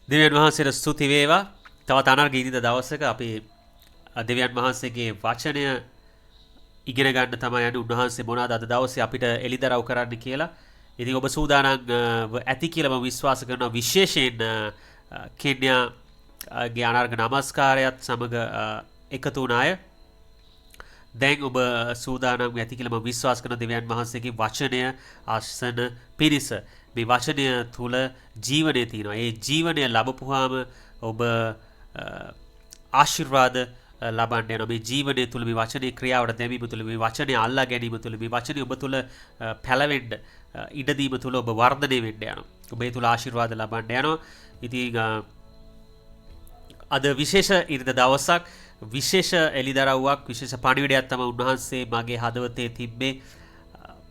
දෙවියන් වහන්සේට ස්තුති වේවා. තවත් අනර්ගීනිද දවසක අපි දෙවියන් වහන්සේගේ වචනය ඉගෙන ගන්න තමයි යන්නේ. උන්වහන්සේ මොනවාද අද දවසේ අපිට එළිදරව් කරන්න කියලා. ඉතින් ඔබ සූදානම් ඇති කියලා මම විශ්වාස කරනවා. විශේෂයෙන් කෙන්යාගේ අනර්ග නමස්කාරයත් සමග එකතු වුණ අය. දැන් ඔබ සූදානම් ඇති කියලා මම විශ්වාස කරන දෙවියන් වහන්සේගේ වචනය අසන පිරිස මේ වචනය තුල ජීවනය තියෙනවා. ඒ ජීවනය ලැබපුවාම ඔබ ආශිර්වාද ලබන්න යනවා. මේ ජීවනය තුල මේ වචනේ ක්‍රියාවට දැමීම තුල මේ වචනේ අල්ලා ගැනීම තුල මේ වචනේ ඔබ තුල පැලවෙන්න ඉඩ දීම තුල ඔබ වර්ධනය වෙන්න යනවා. ඔබ ඒ තුල ආශිර්වාද ලබන්න යනවා. ඉතින් අද විශේෂ ඉරිද දවසක් විශේෂ එළිදරව්වක් විශේෂ පණිවිඩයක් තමයි උන්වහන්සේ මගේ හදවතේ තිබ්බේ.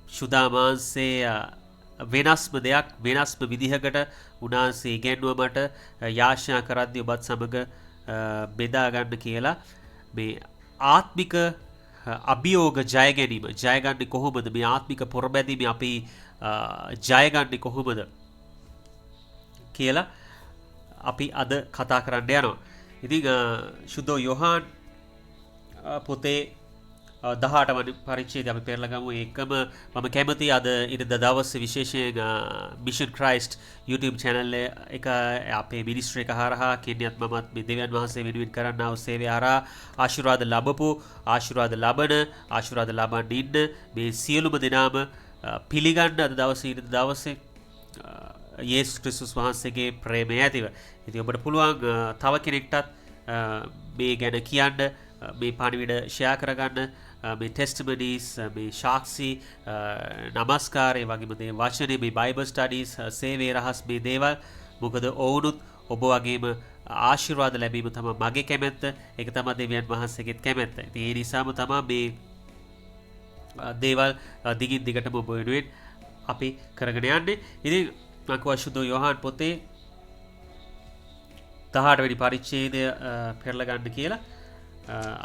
සුදාමාංශේ වෙනස්ම දෙයක් වෙනස්ම විදිහකට උන්වහන්සේ ඉගෙනුවමට යාඥා කරද්දී ඔබත් සමග බෙදා ගන්න කියලා මේ ආත්මික අභියෝග ජය ගන්නේ කොහොමද මේ ආත්මික පොරබැදීම අපි ජය ගන්නේ කොහොමද කියලා අපි අද කතා කරන්න යනවා. ඉතින් සුදෝ යොහාන් පොතේ 18 වන පරිච්ඡේදය අපි පෙරලා ගමු. ඒකම මම කැමති අද ඉරිද දවසේ විශේෂයෙන් මිෂන් ක්‍රයිස්ට් YouTube channel එක අපේ මිනිස්ට්‍රි එක හරහා කෙනියත් මමත් මේ දෙවියන් වහන්සේ වෙනුවෙන් කරන්නා වූ සේවය හරහා ආශිර්වාද ලැබපු ආශිර්වාද ලබන්න ඉන්න මේ සියලුම දෙනාම පිළිගන්න අද දවසේ ඉරිද දවසේ යේසුස් ක්‍රිස්තුස් වහන්සේගේ ප්‍රේමය ඇතිව. ඉතින් ඔබට පුළුවන් තව කෙනෙක්ටත් මේ ගැන කියන්න මේ පණිවිඩ ෂෙයා කරගන්න මේ ටෙස්ටිමනිස් මේ සාක්ෂි නමස්කාරය වගේම මේ වචනේ මේ බයිබල් ස්ටඩීස් සේවයේ රහස් මේ දේවල් මොකද ඔවුනුත් ඔබ වගේම ආශිර්වාද ලැබීම තමයි මගේ කැමැත්ත. ඒක තමයි දෙවියන් වහන්සේගේත් කැමැත්ත. ඉතින් ඒ නිසාම තමයි මේ දේවල් දිගින් දිගටම ඔබ වෙනුවෙන් අපි කරගෙන යන්නේ. ඉතින් මම සුදෝ යොහාන් පොතේ 18 වෙනි පරිච්ඡේදය පෙරලා ගන්න කියලා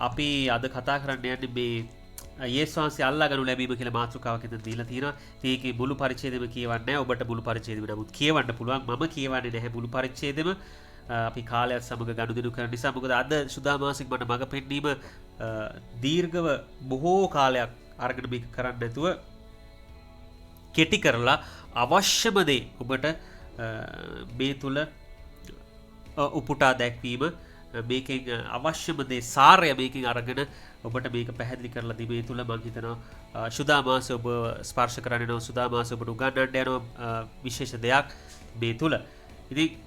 අපි අද කතා කරන්න යන්නේ මේ යේසුස් වහන්සේ අල්ලා ගනු ලැබීම කියලා මාතෘකාවක් හිතන් දීලා තියෙනවා. ඉතින් ඒකේ මුළු පරිච්ඡේදෙම කියවන්නේ නැහැ. ඔබට මුළු පරිච්ඡේදෙම නමුත් කියවන්න පුළුවන්. මම කියවන්නේ නැහැ මුළු පරිච්ඡේදෙම. අපි කාලයක් සමග ගනුදෙනු කරන නිසා මොකද අද සුදාමාසික මට මඟ පෙන්වීම දීර්ඝව බොහෝ කාලයක් අරගෙන මේක කරන්න නැතුව කෙටි කරලා අවශ්‍යම දේ ඔබට මේ තුල උපුටා දැක්වීම මේකෙන් අවශ්‍යම දේ සාරය මේකෙන් අරගෙන ඔබට මේක පැහැදිලි කරලා දීමේ තුල මම හිතනවා සුදාමාස ඔබ ස්පර්ශ කරන්න යනවා. සුදාමාස ඔබට උගන්වන්න යනවා විශේෂ දෙයක් මේ තුල. ඉතින්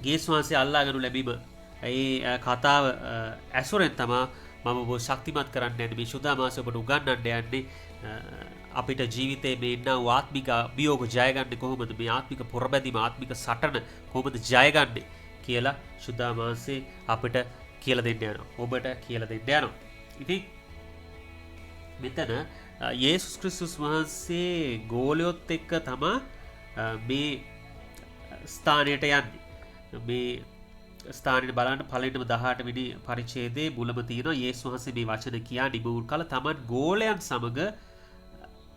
යේසුස් වහන්සේ අල්ලාගනු ලැබීම ඒ කතාව ඇසුරෙන් තමයි මම ඔබ ශක්තිමත් කරන්න යන්නේ. මේ සුදාමාස ඔබට උගන්වන්න යන්නේ අපිට ජීවිතේ මේ ඉන්න ආත්මික අභියෝග ජයගන්නේ කොහොමද, මේ ආත්මික පොරබැදීම ආත්මික සටන කොහොමද ජයගන්නේ කියලා සුදාමාසේ අපිට කියලා දෙන්න යනවා. ඔබට කියලා දෙන්න යනවා. ඉතින් මෙතන යේසුස් ක්‍රිස්තුස් වහන්සේ ගෝලියොත් එක්ක තමයි මේ ස්ථානයට යන්නේ. මේ ස්ථානයේ බලන්න පළවෙනිම 18 වෙනි පරිච්ඡේදයේ මුලම තියෙනවා යේසුස් වහන්සේ මේ වචන කියන්නේ බුල් කල තමන් ගෝලයන් සමග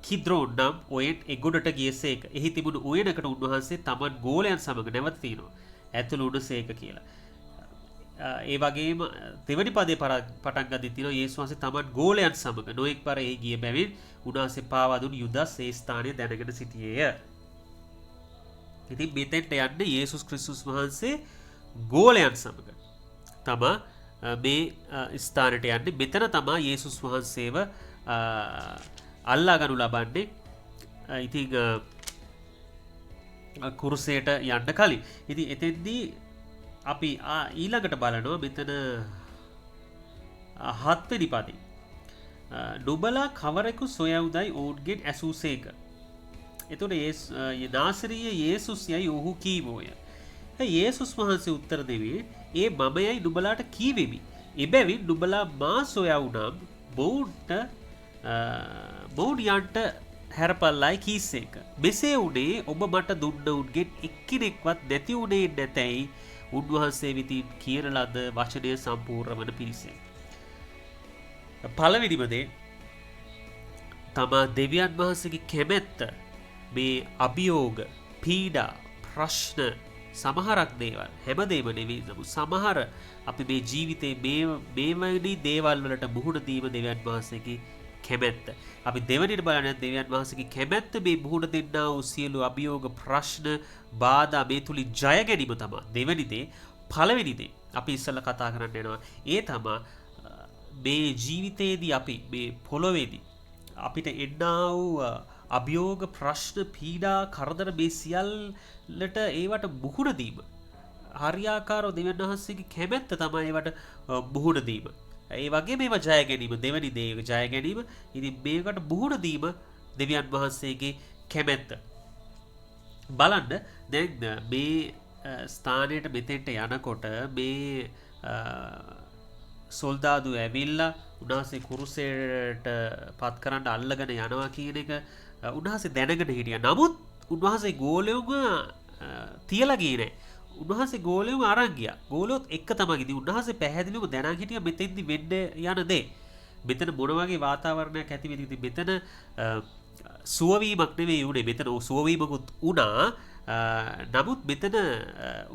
කිද්‍රෝන් නම් ඔයෙන් එගොඩට ගියසේක. එහි තිබුණු උයනකට උන්වහන්සේ තමන් ගෝලයන් සමග නැවත තිනවා. ඇතුළු උණසේක කියලා. ඒ වගේම දෙවනි පදේ පටන් ගද්දී තියෙනවා යේසුස් වහන්සේ තමන් ගෝලයන් සමග නොඑක් පර එහි ගිය බැවින් උන්වහන්සේ පාවා දුන් යුදස් ඒ ස්ථානයේ දැනගෙන සිටියේය. ඉතින් මෙතෙන්ට යන්නේ යේසුස් ක්‍රිස්තුස් වහන්සේ ගෝලයන් සමග තමා මේ ස්ථානයට යන්නේ. මෙතන තමා යේසුස් වහන්සේව අල්ලා ගනු ලබන්නේ. ඉතින් කුරුසයට යන්න කලින්. ඉතින් එතෙන්දී අපි ඊළඟට බලනවා මෙතන 7 වෙනි පදේ. නුඹලා කවරෙකු සොයවුදයි ඔවුන්ගෙන් ඇසූසේක. එතකොට නාසරීය යේසුස් යයි ඔහු කීවෝය. යේසුස් වහන්සේ උත්තර දෙවේ ඒ මමයයි නුඹලාට කීවෙමි. එබැවින් නුඹලා මා සොයවුනම් බෝඩ් යන්ට හැරපල්ලයි කීසේක. මෙසේ උනේ ඔබ මට දුන්න උන්ගෙන් එක්කෙනෙක්වත් නැති උනේ නැතැයි උන්වහන්සේ විසින් කියන ලද වචනය සම්පූර්ණ වන පිණිසයි. පළවෙනිම දේ තමා දෙවියන් වහන්සේගේ කැමැත්ත මේ අභියෝග පීඩා ප්‍රශ්න සමහරක් දේවල් හැමදේම නෙවෙයි නමුත් සමහර අපි මේ ජීවිතේ මේවැනි දේවල් වලට මුහුණ දීම දෙවියන් වහන්සේගේ කැමැත්ත. අපි දෙවනිට බලන්නේ දෙවියන් වහන්සේගේ කැමැත්ත මේ මුහුණ දෙන්නා වූ සියලු අභියෝග ප්‍රශ්න බාධා මේ තුලින් ජය ගැනීම තමයි. දෙවනි දේ පළවෙනි දේ අපි ඉස්සෙල්ලා කතා කරන්න යනවා. ඒ තමයි මේ ජීවිතයේදී අපි මේ පොළොවේදී අපිට එන්නා වූ අභියෝග ප්‍රශ්න පීඩා කරදර මේ සියල්ලට ඒවට මුහුණ දීම. හරියාකාරව දෙවියන් වහන්සේගේ කැමැත්ත තමයි ඒවට මුහුණ දීම. ඒ වගේ මේවා ජය ගැනීම දෙවැනි දේ ජය ගැනීම. ඉතින් මේකට මුහුණ දීම දෙවියන් වහන්සේගේ කැමැත්ත. බලන්න දැන් මේ ස්ථානයට මෙතෙන්ට යනකොට මේ සොල්දාදු ඇවිල්ලා උන්වහන්සේ කුරුසයට පත් කරන්න අල්ලගෙන යනවා කියන එක උන්වහන්සේ දැනගෙන හිටියා. නමුත් උන්වහන්සේ ගෝලයෝම තියලා ගියේ නැහැ. උන්වහන්සේ ගෝලයෝම අරන් ගියා. ගෝලයොත් එක්ක තමයි ගිහින් උන්වහන්සේ පැහැදිලිවම දැනන් හිටියා මෙතෙන්දි වෙන්න යන දේ. මෙතන මොන වගේ වාතාවරණයක් ඇති වෙයිද? ඉතින් මෙතන සුවවීමක් නෙවෙයි උනේ. මෙතන සුවවීමකුත් උනා. නමුත් මෙතන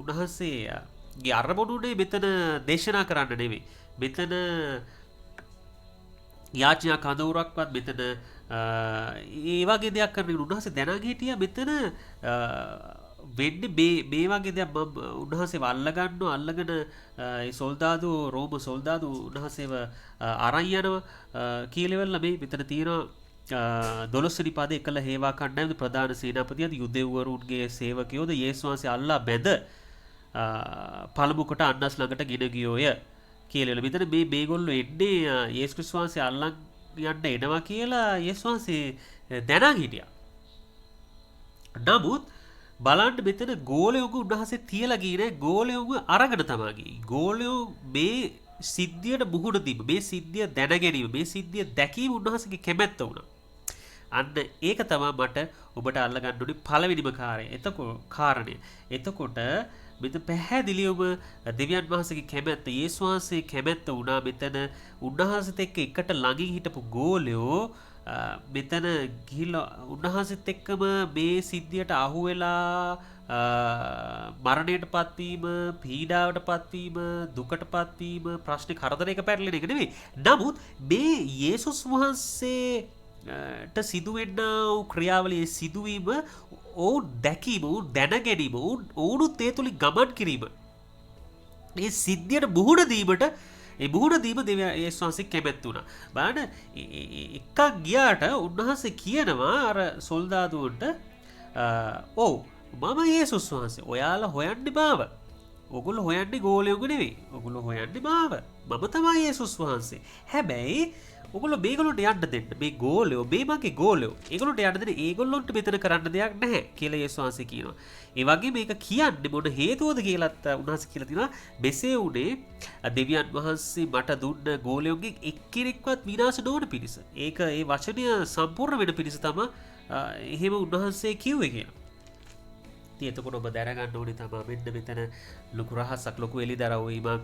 උන්වහන්සේගේ අරමුණුනේ මෙතන දේශනා කරන්න නෙවෙයි. මෙතන යාඥා කඳවුරක්වත් මෙතන ඒ වගේ දෙයක් කරන්න උන්වහන්සේ දැනන් හිටියා මෙතන වෙන්නේ මේ වගේ දෙයක් උන්වහන්සේව අල්ලගෙන ඒ සොල්දාදු රෝම සොල්දාදු උන්වහන්සේව අරන් යනවා කියලා මේ මෙතන තියෙනවා 12 වෙනි පදේ එකල හේවා කණ්ඩායම ප්‍රධාන සේනාපතියන් යුදෙව්වරුන්ගේ සේවකයෝද යේසුස් වහන්සේ අල්ලා බැඳ පළමු කොට අන්නස් ළඟට ගෙන ගියෝය කියලා. මෙතන මේගොල්ලෝ එන්නේ යේසුස් ක්‍රිස්තුස් වහන්සේ අල්ලන් යන්න එනවා කියලා යේසුස් වහන්සේ දැනන් හිටියා. නමුත් බලන්න මෙතන ගෝලයෝග උන්වහන්සේ තියලා ගියේ නෑ. ගෝලයෝග අරගෙන තමයි ගියේ. ගෝලයෝ මේ සිද්ධියට මුහුණ දීම, මේ සිද්ධිය දැන ගැනීම, මේ සිද්ධිය දැකීම උන්වහන්සේගේ කැමැත්ත වුණා. අන්න ඒක තමයි මට ඔබට අල්ලගන්න ඕනේ පළවෙනිම කාරණය. එතකොට මෙතන පැහැදිලිවම දෙවියන් වහන්සේගේ කැමැත්ත, යේසුස් වහන්සේ කැමැත්ත වුණා. මෙතන උන්වහන්සේත් එක්ක එකට ළඟින් හිටපු ගෝලයෝ මෙතන ගිහිල්ලා උන්වහන්සේත් එක්කම මේ සිද්ධියට අහු වෙලා මරණයට පත්වීම, පීඩාවට පත්වීම, දුකට පත්වීම, ප්‍රශ්න කරදරයක පැටලෙන එක නෙවෙයි. නමුත් මේ යේසුස් වහන්සේට සිදුවෙන්නා වූ ක්‍රියාවලියේ සිදුවීම ඔවුන් දැකීම, ඔවුන් දැන ගැනීම, ඔවුනුත් ඒ තුලින් ගමන් කිරීම, මේ සිද්ධියට මුහුණ දීමට ඒ මුහුණ දීම යේසුස් වහන්සේ කැමැත්ත වුණා. බලන්න එකක් ගියාට උන්වහන්සේ කියනවා අර සොල්දාදුවන්ට ඔව් මම යේසුස් වහන්සේ. ඔයාලා හොයන්නේ මාව. ඔගොල්ලෝ හොයන්නේ ගෝලයෝග නෙවෙයි. ඔගොල්ලෝ හොයන්නේ මාව. මම තමයි යේසුස් වහන්සේ. හැබැයි ඔගොල්ලෝ මේගොල්ලොන්ට යන්න දෙන්න. මේ ගෝලයෝ මේ මගේ ගෝලයෝ. ඒගොල්ලොන්ට යන්න දෙන්න. ඒගොල්ලොන්ට මෙතන කරන්න දෙයක් නැහැ කියලා යේසුස් වහන්සේ කියනවා. ඒ වගේ මේක කියන්නේ මොන හේතුවද කියලාත් උන්වහන්සේ කියලා තිනවා. මෙසේ උනේ දෙවියන් වහන්සේ මට දුන්න ගෝලයෝගෙන් එක්කෙනෙක්වත් විනාශ නොවන පිණිස. ඒක ඒ වචනය සම්පූර්ණ වෙන පිණිස තමයි එහෙම උන්වහන්සේ කිව්වේ කියලා. ඉතින් එතකොට ඔබ දැනගන්න ඕනේ තමයි මෙන්න මෙතන ලොකු රහසක්, ලොකු එළිදරව්වීමක්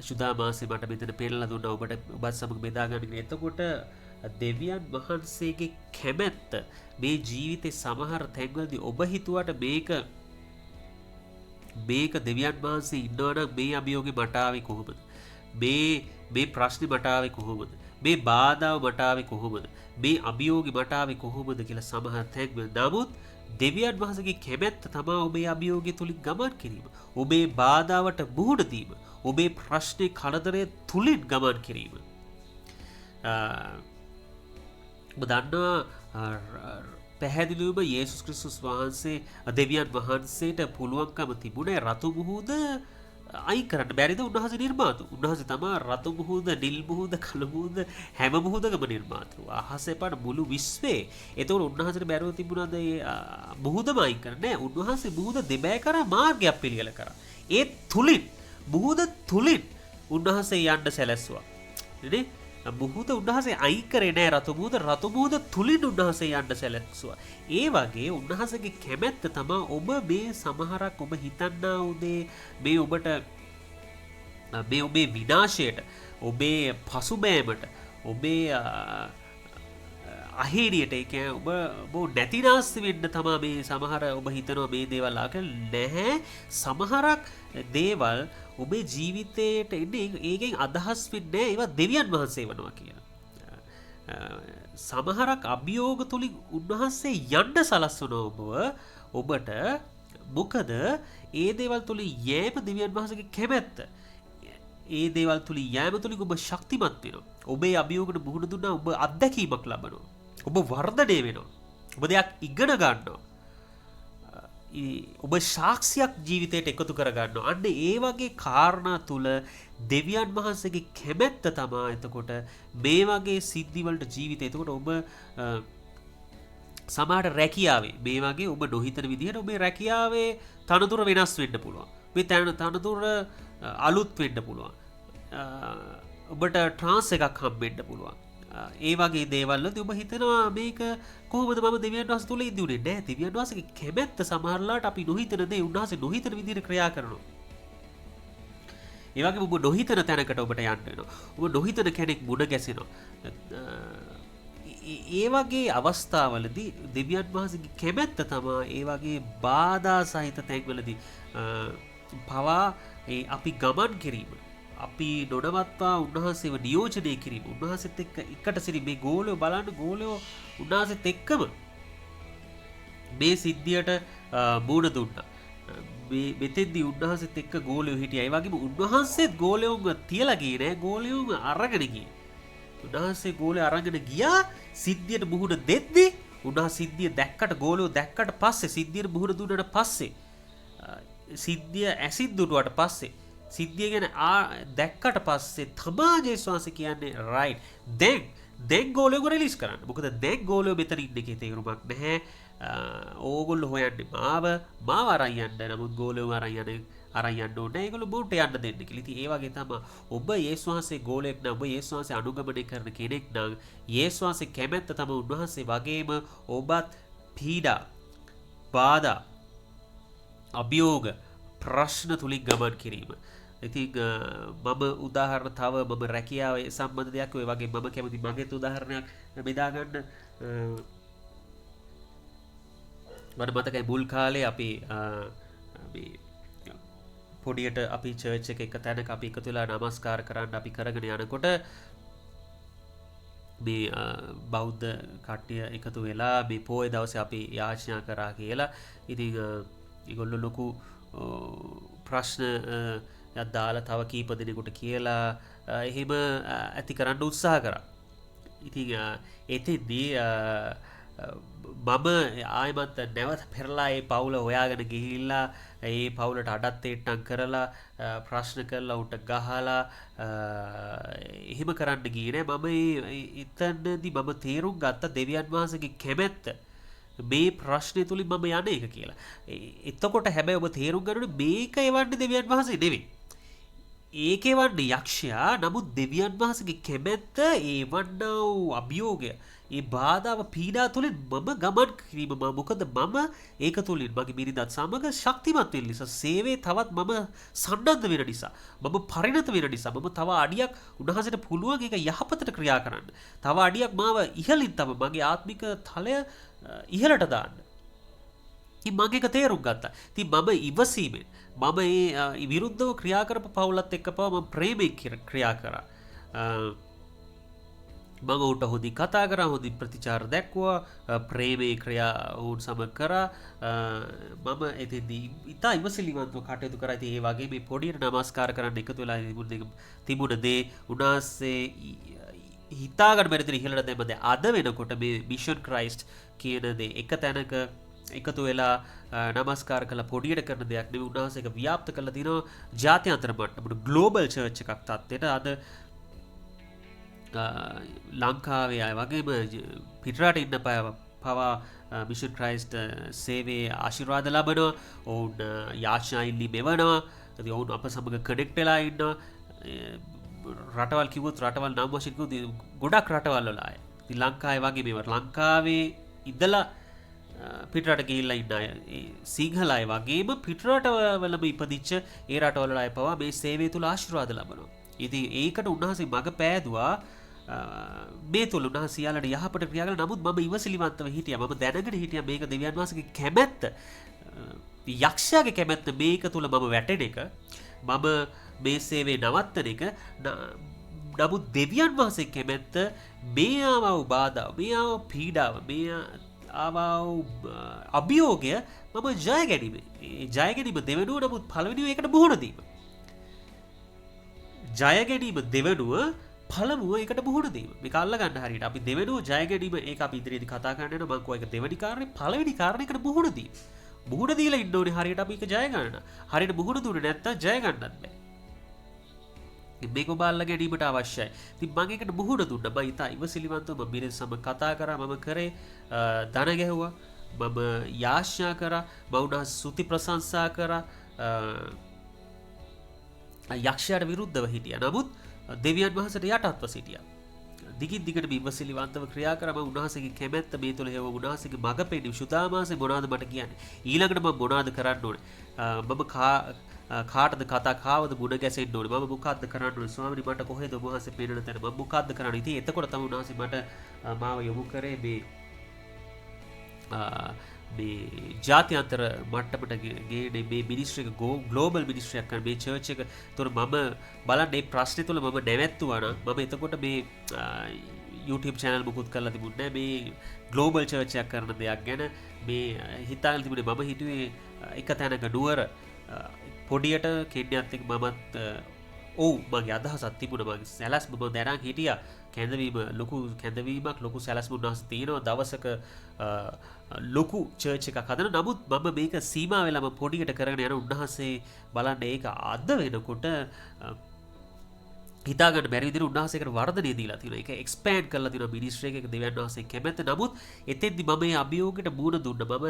සුදා මාසේ මට මෙතන පෙන්නලා දුන්නා ඔබත් සමග බෙදා ගන්න. එතකොට දෙවියන් වහන්සේගේ කැමැත්ත මේ ජීවිතේ සමහර තැන්වලදී ඔබ හිතුවට මේක දෙවියන් වහන්සේ ඉන්නවනම් මේ අභියෝගේ මට ආවේ කොහොමද? මේ ප්‍රශ්නේ මට ආවේ කොහොමද? මේ බාධාව මට ආවේ කොහොමද? මේ අභියෝගේ මට ආවේ කොහොමද කියලා සමහර තැන්වල. නමුත් දෙවියන් වහන්සේගේ කැමැත්ත තමයි ඔබේ අභියෝගය තුලින් ගමන් කිරීම. ඔබේ බාධාවට මුහුණ දීම. ඔබේ ප්‍රශ්නේ කරදරය තුලින් ගමන් කිරීම. ඔබ දන්නවා පැහැදිලිවම යේසුස් ක්‍රිස්තුස් වහන්සේ දෙවියන් වහන්සේට පුළුවන්කම තිබුණේ රතු මුහුද අයින් කරන්න. බැරිද? උන්වහන්සේ නිර්මාතු. උන්වහන්සේ තමයි රතු මුහුද, නිල් මුහුද, කළු මුහුද හැම මුහුදකම නිර්මාතෘ. අහසේ පාන මුළු විශ්වයේ. ඒතකොට උන්වහන්සේට බැරුව තිබුණාද මේ මුහුදම අයින් කරන්න? නෑ. උන්වහන්සේ මුහුද දෙබෑ කරා, මාර්ගයක් පිළියෙල කරා. ඒ තුලින් මුහුද තුලින් උන්වහන්සේ යන්න සැලැස්සුවා. නේ? මුහුද උන්වහන්සේ අයින් කරේ නෑ. රතු මුහුද තුලින් උන්වහන්සේ යන්න සැලැස්සුවා. ඒ වගේ උන්වහන්සේගේ කැමැත්ත තමයි ඔබ මේ සමහරක් ඔබ හිතන්නා උදේ මේ ඔබට මේ ඔබේ විනාශයට, ඔබේ පසුබෑමට, ඔබේ අහේනියට ඒක ඔබ බෝ නැතිනාස්ති වෙන්න තමා මේ සමහර ඔබ හිතනවා මේ දේවල්ලාක නැහැ සමහරක් දේවල් ඔබේ ජීවිතයට එන්නේ ඒකෙන් අදහස් වෙන්නේ ඒවා දෙවියන් වහන්සේ වනවා කියලා. සමහරක් අභියෝග තුලින් උන්වහන්සේ යන්න සලස්වන ඔබට මොකද ඒ දේවල් තුලින් යෑම දෙවියන් වහන්සේගේ කැමැත්ත. ඒ දේවල් තුලින් යෑම තුලින් ඔබ ශක්තිමත් වෙනවා. ඔබේ අභියෝගකට මුහුණ දුන්නා ඔබ අත්දැකීමක් ලබනවා. ඔබ වර්ධනය වෙනවා. ඔබ දෙයක් ඉගෙන ගන්නවා. ඔබ සාක්ෂියක් ජීවිතයට එකතු කර ගන්නවා. අන්න ඒ වගේ කාරණා තුල දෙවියන් වහන්සේගේ කැමැත්ත තමයි එතකොට මේ වගේ සිද්ධි වලට ජීවිතය. එතකොට ඔබ සමහරට රැකියාවේ මේ වගේ ඔබ නොහිතන විදිහට ඔබේ රැකියාවේ තනතුර වෙනස් වෙන්න පුළුවන්. මේ තනතුර අලුත් වෙන්න පුළුවන්. ඔබට ට්‍රාන්ස් එකක් හම්බෙන්න පුළුවන්. ඒ වගේ දේවල් වලදී ඔබ හිතනවා මේක කොහොමද මම දෙවියන් වහන්සේ තුල ඉඳුනේ නැහැ. දෙවියන් වහන්සේගේ කැමැත්ත සමහරලාට අපි නොහිතන දේ උන්වහන්සේ නොහිතන විදිහට ක්‍රියා කරනවා. ඒ වගේම ඔබ නොහිතන තැනකට ඔබට යන්න වෙනවා. ඔබ නොහිතන කෙනෙක් මුණ ගැසෙනවා. ඒ වගේ අවස්ථාවලදී දෙවියන් වහන්සේගේ කැමැත්ත තමයි ඒ වගේ බාධා සහිත තැන්වලදී පවා අපි ගමන් කිරීම අපි නොනවත්වා උන්වහන්සේව නියෝජනය කිරීම උන්වහන්සේත් එක්ක එකට සිටි මේ ගෝලයෝ බලන්න ගෝලයෝ උන්වහන්සේත් එක්කම මේ සිද්ධියට මූණ දුන්නා. මෙතෙන්දී උන්වහන්සේත් එක්ක ගෝලයෝ හිටියා. ඒ වගේම උන්වහන්සේත් ගෝලයෝම තියලා ගියේ නෑ. ගෝලයෝම අරගෙන ගියේ. උන්වහන්සේ ගෝලයෝ අරගෙන ගියා සිද්ධියට මුහුණ දෙද්දී උන්වහන්සේ සිද්ධිය දැක්කට ගෝලයෝ දැක්කට පස්සේ සිද්ධියට මුහුණ දුන්නාට පස්සේ සිද්ධිය ඇසින් දුටුවාට පස්සේ සිද්ධිය ගැන දැක්කට පස්සේ තමා ජේසුස් වහන්සේ කියන්නේ රයිට් දැන් ගෝලයෝ රිලීස් කරන්න. මොකද දැන් ගෝලයෝ මෙතන ඉන්න එකේ තේරුමක් නැහැ. ඕගොල්ලෝ හොයන්නේ මාව අරන් යන්න. නමුත් ගෝලයෝ අරන් යන්න ඕනේ. ඒගොල්ලෝ බෝට යන්න දෙන්න කියලා. ඉතින් ඒ වගේ තමයි ඔබ යේසුස් වහන්සේ ගෝලයෙක් නම් ඔබ යේසුස් වහන්සේ අනුගමනය කරන කෙනෙක් නම් යේසුස් වහන්සේ කැමැත්ත තමයි උන්වහන්සේ වගේම ඔබත් පීඩා බාධා අභියෝග ප්‍රශ්න තුලින් ගමන් කිරීම. ඉතින් මම උදාහරණ තව මම රැකියාවේ සම්බන්ධ දෙයක් ඔය වගේ මම කැමති මගේත් උදාහරණයක් බෙදා ගන්න. මට මතකයි මුල් කාලේ අපි පොඩියට අපි චර්ච් එක තැනක අපි එකතු වෙලා නමස්කාර කරන්න අපි කරගෙන යනකොට මේ බෞද්ධ කට්ටිය එකතු වෙලා මේ පොය දවසේ අපි යාචනා කරා කියලා. ඉතින් ඒගොල්ලෝ ලොකු ප්‍රශ්න දාලා තව කීප දෙනෙකුට කියලා එහෙම ඇති කරන්න උත්සාහ කරා. ඉතින් එතෙන්දී මම ආයමත් නැවත පෙරලා ඒ පවුල හොයාගෙන ගිහිල්ලා ඒ පවුලට අඩත් ඒට්ටම් කරලා ප්‍රශ්න කරලා උට ගහලා එහෙම කරන්න ගියේ නෑ. මම එතනදී මම තේරුම් ගත්ත දෙවියන් වහන්සේගේ කැමැත්ත මේ ප්‍රශ්නය තුලින් මම යන්නේ එක කියලා. එතකොට හැබැයි ඔබ තේරුම් ගන්න ඕනේ මේක එවන්නේ දෙවියන් වහන්සේ නෙවෙයි. ඒකේ වන්නේ යක්ෂයා. නමුත් දෙවියන් වහන්සේගේ කැමැත්ත ඒවන්නා වූ අභියෝගය ඒ බාධාව පීඩා තුලින් මම ගමන් කිරීම. මොකද මම ඒක තුලින් මගේ බිරිඳත් සමග ශක්තිමත් වෙන්න නිසා සේවයේ තවත් මම සන්නද්ධ වෙන නිසා මම පරිණත වෙන නිසා මම තව අඩියක් උන්වහන්සේට පුළුවන් ඒක යහපතට ක්‍රියා කරන්න. තව අඩියක් මාව ඉහළින් තම මගේ ආත්මික තලය ඉහළට දාන්න. ඉතින් මම ඒක තේරුම් ගත්තා. ඉතින් මම ඉවසීමෙන් මම ඒ විරුද්ධව ක්‍රියා කරපු පවුලත් එක්ක මම ප්‍රේමයෙන් ක්‍රියා කරා. මම උට හොඳින් කතා කරා, හොඳින් ප්‍රතිචාර දැක්වුවා, ප්‍රේමයේ ක්‍රියා වුන් සමග කරා. මම එතෙන්දී ඉතා ඉවසිලිමත්ව කටයුතු කරා. ඉතින් ඒ වගේ මේ පොඩියට නමස්කාර කරන්න එකතු වෙලා තිබුණ දේ උනාසේ හිතාගන්න බැරි තරම් ඉහළට දැම්ම. දැන් අද වෙනකොට මේ මිෂන් ක්‍රයිස්ට් කියන දේ එක තැනක එකතු වෙලා නමස්කාර කළ පොඩියට කරන දෙයක් නෙවෙයි. උන්වහන්සේ ඒක ව්‍යාප්ත කරලා දිනවා ජාත්‍යන්තර මට්ටමට ග්ලෝබල් චර්ච් එකක් තත්ත්වයට. අද ලංකාවේ අය වගේම පිටරට ඉන්න පවා මිෂන් ක්‍රයිස්ට් සේවයේ ආශිර්වාද ලබනවා. ඔවුන් යාඥා ඉල්ලි මෙවනවා. ඉතින් ඔවුන් අප සමග කනෙක්ට් වෙලා ඉන්නවා. රටවල් කිව්වොත් රටවල් නම් වශයෙන් කිව්වොත් ගොඩක් රටවල් වල අය. ඉතින් ලංකාවේ වගේ මේවා ලංකාවේ ඉඳලා පිටරට ගිහිල්ලා ඉන්න අය සිංහල අය වගේම පිටරටවලම ඉපදිච්ච ඒ රටවල අය පවා මේ සේවය තුල ආශිර්වාද ලබනවා. ඉතින් ඒකට උන්වහන්සේ මඟ පෑදුවා මේ තුළ උන්වහන්සේ සියල්ලට යහපත ක්‍රියා කළා. නමුත් මම ඉවසිලිවන්තව හිටියා. මම දැනගෙන හිටියා මේක දෙවියන් වහන්සේගේ කැමැත්ත. යක්ෂයාගේ කැමැත්ත මේක තුළ මම වැටෙන එක. මම මේ සේවය නවත්තන එක. නමුත් දෙවියන් වහන්සේ කැමැත්ත මේ ආවව බාධා, මේ ආවව පීඩාව, මේ ආවව අභියෝගය මම ජය ගැනීම. ඒ ජය ගැනීම දෙවෙනුව, නමුත් පළවෙනිව ඒකට මුහුණ දීම. ජය ගැනීම දෙවෙනුව, පළමුව ඒකට මුහුණ දීම. මේක අල්ල ගන්න හරියට. අපි දෙවෙනුව ජය ගැනීම ඒක අපි ඉදිරියේදී කතා කරන්න යනවා. මම කිව්වා ඒක දෙවෙනි කාරණේ. පළවෙනි කාරණේකට මුහුණ දීම. මුහුණ දීලා ඉන්න ඕනේ හරියට අපි ඒක ජය ගන්න. හරියට මුහුණ දුන්නේ නැත්තම් ජය ගන්නත් බෑ. මේක ඔබ අල්ල ගැනීමට අවශ්‍යයි. ඉතින් මම ඒකට මුහුණ දුන්නා. මම ඉතා ඉවසිලිවන්තව මම මිනිස් සම කතා කරා. මම කරේ දන ගැහුවා. මම යාඥා කරා. මම උන්වහන්සේ ස්තුති ප්‍රශංසා කරා. යක්ෂයාට විරුද්ධව හිටියා. නමුත් දෙවියන් වහන්සේට යටත්ව සිටියා. දිගින් දිගට ඉවසිලිවන්තව ක්‍රියා කරා. මම උන්වහන්සේගේ කැමැත්ත මේ තුළ හේව උන්වහන්සේගේ මඟ පෙන්නීම. සුදාමාසේ මොනවද මට කියන්නේ? ඊළඟට මම මොනවද කරන්න ඕනේ? මම කාටද කතා කාවද මුණ ගැසෙන්න ඕනේ? මම මොකක්ද කරන්න ඕනේ? ස්වාමීනි මට කොහෙද ඔබ වහන්සේ පෙන්නන තැන? මම මොකක්ද කරන්න? ඉතින් එතකොට තමයි උන්වහන්සේ මට මාව යොමු කරේ මේ ජාත්‍යන්තර මට්ටමට ගේන මේ මිනිස්ට්‍රි එක ග්ලෝබල් මිනිස්ට්‍රියක් කරන මේ චර්ච් එක. ඒතකොට මම බලන්න මේ ප්‍රශ්නේ තුල මම නැවැත්තුවා නම් මම එතකොට මේ YouTube channel මුකුත් කරලා තිබුණේ නැහැ. මේ ග්ලෝබල් චර්ච් එකක් කරන දෙයක් ගැන මේ හිතාගෙන තිබුණේ. මම හිතුවේ එක තැනක නුවර පොඩියට කෙන්යත් එක්ක මමත් ඔව් මගේ අදහසක් තිබුණා. මගේ සැලැස්ම මම දැනන් හිටියා. කැඳවීම ලොකු කැඳවීමක් ලොකු සැලැස්ම උන්වහන්සේ තියෙනවා. දවසක ලොකු චර්ච් එකක් හදන. නමුත් මම මේක සීමා වෙලාම පොඩියට කරගෙන යන උන්වහන්සේ බලන්න ඒක අද වෙනකොට හිතාගන්න බැරි විදිහට උන්වහන්සේකට වර්ධනය දීලා තියෙනවා. ඒක එක්ස්පෑන්ඩ් කරලා තියෙනවා මිනිස්ට්‍රි එකක දෙවියන් වහන්සේ කැමැත්ත. නමුත් එතෙන්දි මම මේ අභියෝගයට මුහුණ දුන්නා. මම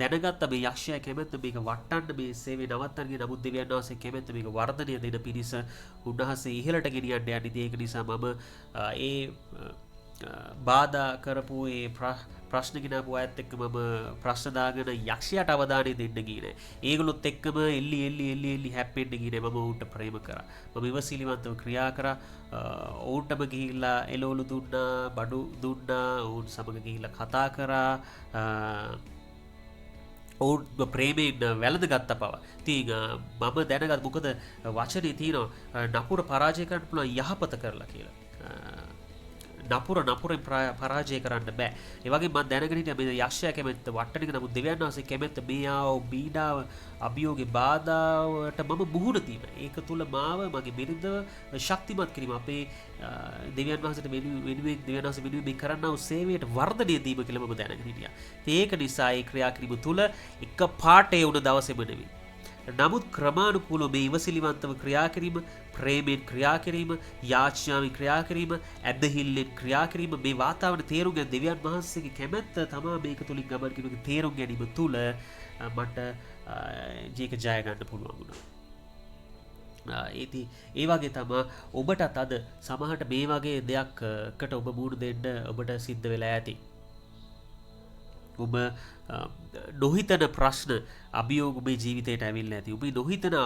දැනගත්තා මේ යක්ෂයා කැමැත්ත මේක වටන්න මේ සේවය නවත්තන්න කියන. නමුත් දෙවියන් වහන්සේ කැමැත්ත මේක වර්ධනය දෙන පිණිස උන්වහන්සේ ඉහළට ගෙනියන්න යන්නේ. ඒක නිසා මම ඒ බාධා කරපු ඒ ප්‍රශ්න ගෙනාපු අයත් එක්ක මම ප්‍රශ්න දාගෙන යක්ෂයාට අවධානය දෙන්න ගියේ නෑ. ඒගොල්ලොත් එක්කම එල්ලි හැප්පෙන්න ගියේ නෑ. මම ඔවුන්ට ප්‍රේම කරා. මම ඉවසිලිවන්තව ක්‍රියා කරා. ඔවුන්ටම ගිහිල්ලා එළවලු දුන්නා, බඩු දුන්නා, ඔවුන් සමග ගිහිල්ලා කතා කරා. ඔවුන් ප්‍රේමයෙන් වැළඳගත්ත පවා. ඉතින් මම දැනගත් මොකද වචනේ තියෙනවා නපුර පරාජය කරන්න පුළුවන් යහපත කරලා කියලා. නපුරෙන් පරාජය කරන්න බෑ. ඒ වගේ මම දැනගෙන හිටියා මේ යක්ෂයා කැමැත්ත වටන එක. නමුත් දෙවියන් වහන්සේ කැමැත්ත මේ ආව බීඩාව, අභියෝගේ බාධාවට මම මුහුණ දීම. ඒක තුල මාව මගේ බිරිඳව ශක්තිමත් කිරීම. අපේ දෙවියන් වහන්සේට වෙනුවෙන් දෙවියන් වහන්සේ වෙනුවෙන් මේ කරන්නා වූ සේවයට වර්ධනය දීම කියලා මම දැනගෙන හිටියා. ඒක නිසා ඒ ක්‍රියා කිරීම තුල එක පාටේ වුණ දවසේම නෙවෙයි. නමුත් ක්‍රමානුකූලව මේ ඉවසිලිවන්තව ක්‍රියා කිරීම, ප්‍රේමයෙන් ක්‍රියා කිරීම, යාඥාවෙන් ක්‍රියා කිරීම, ඇදහිල්ලෙන් ක්‍රියා කිරීම, මේ වාතාවරණ තේරුම් ගන්න දෙවියන් වහන්සේගේ කැමැත්ත තමයි මේක තුලින් ගමන් කිරීමේ තේරුම් ගැනීම තුල මට ජීක ජය ගන්න පුළුවන් වුණා. ඒ වගේ තමයි ඔබටත් අද සමහරට මේ වගේ දෙයක්කට ඔබ මුහුණ දෙන්න ඔබට සිද්ධ වෙලා ඇති. ඔබ නොහිතන ප්‍රශ්න අභියෝග මේ ජීවිතයට ඇවිල්ලා ඇති. ඔබ නොහිතන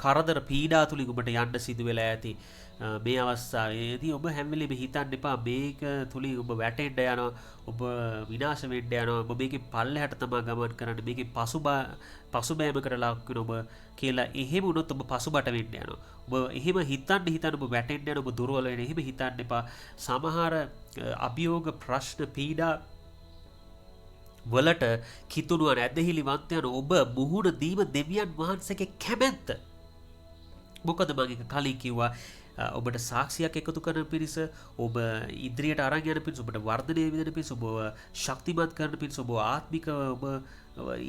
කරදර පීඩා තුලින් ඔබට යන්න සිදු වෙලා ඇති. මේ අවස්ථාවේදී ඔබ හැම වෙලෙම හිතන්න එපා මේක තුලින් ඔබ වැටෙන්න යනවා, ඔබ විනාශ වෙන්න යනවා, ඔබ මේකේ පල්ලෙහාට තමයි ගමන් කරන්නේ, මේකේ පසුබෑමකට ලක් වෙන ඔබ කියලා. එහෙම වුණොත් ඔබ පසුබට වෙන්න යනවා. ඔබ එහෙම හිතන්න ඔබ වැටෙන්න යනවා, ඔබ දුර්වල වෙන. එහෙම හිතන්න එපා. සමහර අභියෝග ප්‍රශ්න පීඩා වලට කිතුණුවන් ඇදහිලිවන්තයන් ඔබ මුහුණ දීම දෙවියන් වහන්සේගේ කැමැත්ත. මොකද මම එක කලින් කිව්වා ඔබට සාක්ෂියක් එකතු කරන පිණිස, ඔබ ඉදිරියට අරන් යන පිණිස, ඔබට වර්ධනය වෙන පිණිස, ඔබ ශක්තිමත් කරන පිණිස, ඔබ ආත්මිකව ඔබ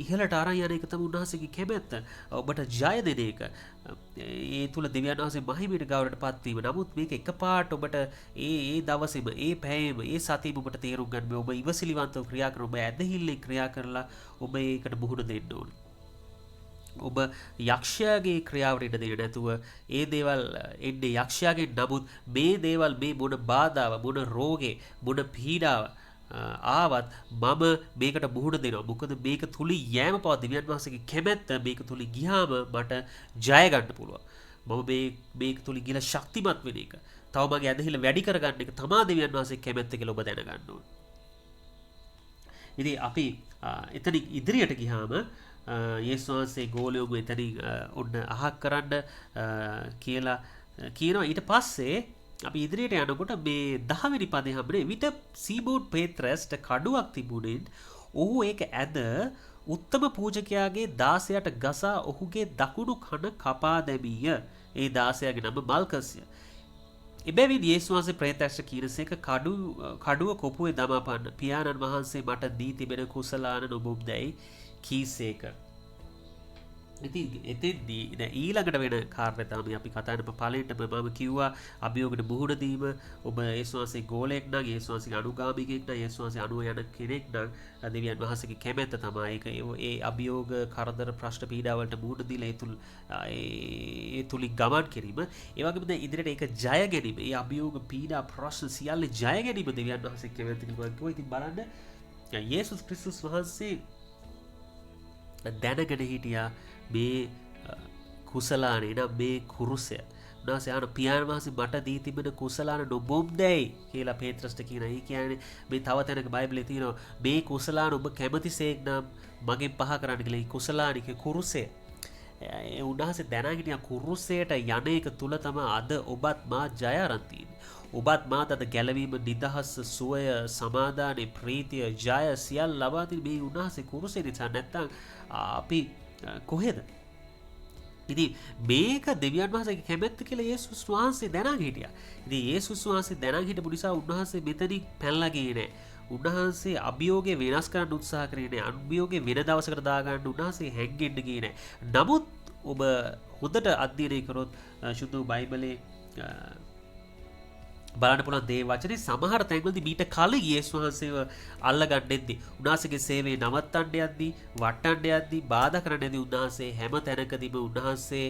ඉහළට අරන් යන එක තමයි උන්වහන්සේගේ කැමැත්ත. ඔබට ජය දෙන එක. ඒ තුල දෙවියන් වහන්සේ මහිමයට ගෞරවයට පත් වීම. නමුත් මේක එකපාරට ඔබට ඒ දවසේම, ඒ පැයෙම, ඒ සතියෙම ඔබට තේරුම් ගන්න ඔබ ඉවසිලිවන්තව ක්‍රියා කරන, ඔබ ඇදහිල්ලෙන් ක්‍රියා කරලා ඔබ ඒකට මුහුණ දෙන්න ඕනේ. ඔබ යක්ෂයාගේ ක්‍රියාවට ඉඩ දෙන්නේ නැතුව ඒ දේවල් එන්නේ යක්ෂයාගෙන්. නමුත් මේ දේවල්, මේ මොන බාධාව, මොන රෝගේ, මොන පීඩාව ආවත් මම මේකට මුහුණ දෙනවා. මොකද මේක තුලින් යෑම පවා දෙවියන් වහන්සේගේ කැමැත්ත. මේක තුලින් ගියාම මට ජය ගන්න පුළුවන්. මම මේක තුලින් ගිහලා ශක්තිමත් වෙන එක. තව මගේ ඇදහිල්ල වැඩි කරගන්න එක තමා දෙවියන් වහන්සේ කැමැත්ත කියලා ඔබ දැනගන්න ඕන. ඉතින් අපි එතනින් ඉදිරියට ගියාම යේසුස් වහන්සේ ගෝලියෝම එතනින් ඔන්න අහක් කරන්න කියලා කියනවා. ඊට පස්සේ අපි ඉදිරියට යනකොට මේ 10 වෙනි පදේ හැමනේ විට සීමෝන් පේත්‍රස්ට කඩුවක් තිබුණෙන් ඔහු ඒක ඇද උත්තම පූජකයාගේ දාසයට ගසා ඔහුගේ දකුණු කන කපා දැමීය. ඒ දාසයාගේ නම මල්කස්ය. එබැවින් යේසුස් වහන්සේ ප්‍රේතයන්ට කීනසේක කඩුව කොපුවේ දමා පන්න. පියාණන් වහන්සේ මට දී තිබෙන කුසලාන නොබුබ්දැයි කීසේක. ඉතින් එතෙන්දී දැන් ඊළඟට වෙන කාරණේ තමයි අපි කතා කරන පළවෙනිටම මම කිව්වා අභියෝගයට මුහුණ දීම. ඔබ යේසුස් වහන්සේ ගෝලයෙක් නම් යේසුස් වහන්සේගේ අනුගාමිකයෙක් නම් යේසුස් වහන්සේ අනුව යන කෙනෙක් නම් දෙවියන් වහන්සේගේ කැමැත්ත තමයි ඒක. ඒ අභියෝග කරදර ප්‍රශ්න පීඩා වලට මුහුණ දීලා ඒ තුලින් ගමන් කිරීම. ඒ වගේම දැන් ඉදිරියට ඒක ජය ගැනීම. ඒ අභියෝග පීඩා ප්‍රශ්න සියල්ල ජය ගැනීම දෙවියන් වහන්සේ කැමැත්ත කියලා කිව්වා. ඉතින් බලන්න යේසුස් ක්‍රිස්තුස් වහන්සේ දැනගෙන හිටියා මේ කුසලානේ නම් මේ කුරුසය උන්වහන්සේ ආන පියාණන් වහන්සේ මට දී තිබෙන කුසලාන නොබොම්දැයි කියලා පේත්‍රස්ට කියනවා. ඒ කියන්නේ මේ තව තැනක බයිබලයේ තියෙනවා මේ කුසලාන ඔබ කැමතිසේක් නම් මගෙන් පහ කරන්න කියලා. ඒ කුසලානික කුරුසය ඒ උන්වහන්සේ දැනගෙන හිටියා කුරුසයට යන එක තුල තමයි අද ඔබත් මා ජය අරන් තියෙන්නේ. ඔබත් මාත් අද ගැලවීම නිදහස සුවය සමාදානයේ ප්‍රීතිය ජය සියල්ල ලබා දෙන මේ උන්වහන්සේ කුරුසය නිසා. නැත්තම් අපි කොහෙද? ඉතින් මේක දෙවියන් වහන්සේගේ කැමැත්ත කියලා යේසුස් වහන්සේ දැනගෙන හිටියා. ඉතින් යේසුස් වහන්සේ දැනගෙන හිටපු නිසා උන්වහන්සේ මෙතනින් පැනලා ගියේ නෑ. උන්වහන්සේ අභියෝගය වෙනස් කරන්න උත්සාහ කරේ නෑ. අභියෝගය වෙන දවසකට දාගන්න උන්වහන්සේ හැංගෙන්න ගියේ නෑ. නමුත් ඔබ හොඳට අධ්‍යයනය කරොත් සුදු බයිබලයේ බලන්න පුළුවන් දේ වචනේ සමහර තැන්වලදී මීට කලින් යේසුස් වහන්සේව අල්ලගන්න එද්දී උන්වහන්සේගේ සේවය නවත්තන්න යද්දී වටන්න යද්දී බාධා කරන්න යද්දී උන්වහන්සේ හැම තැනකදීම උන්වහන්සේ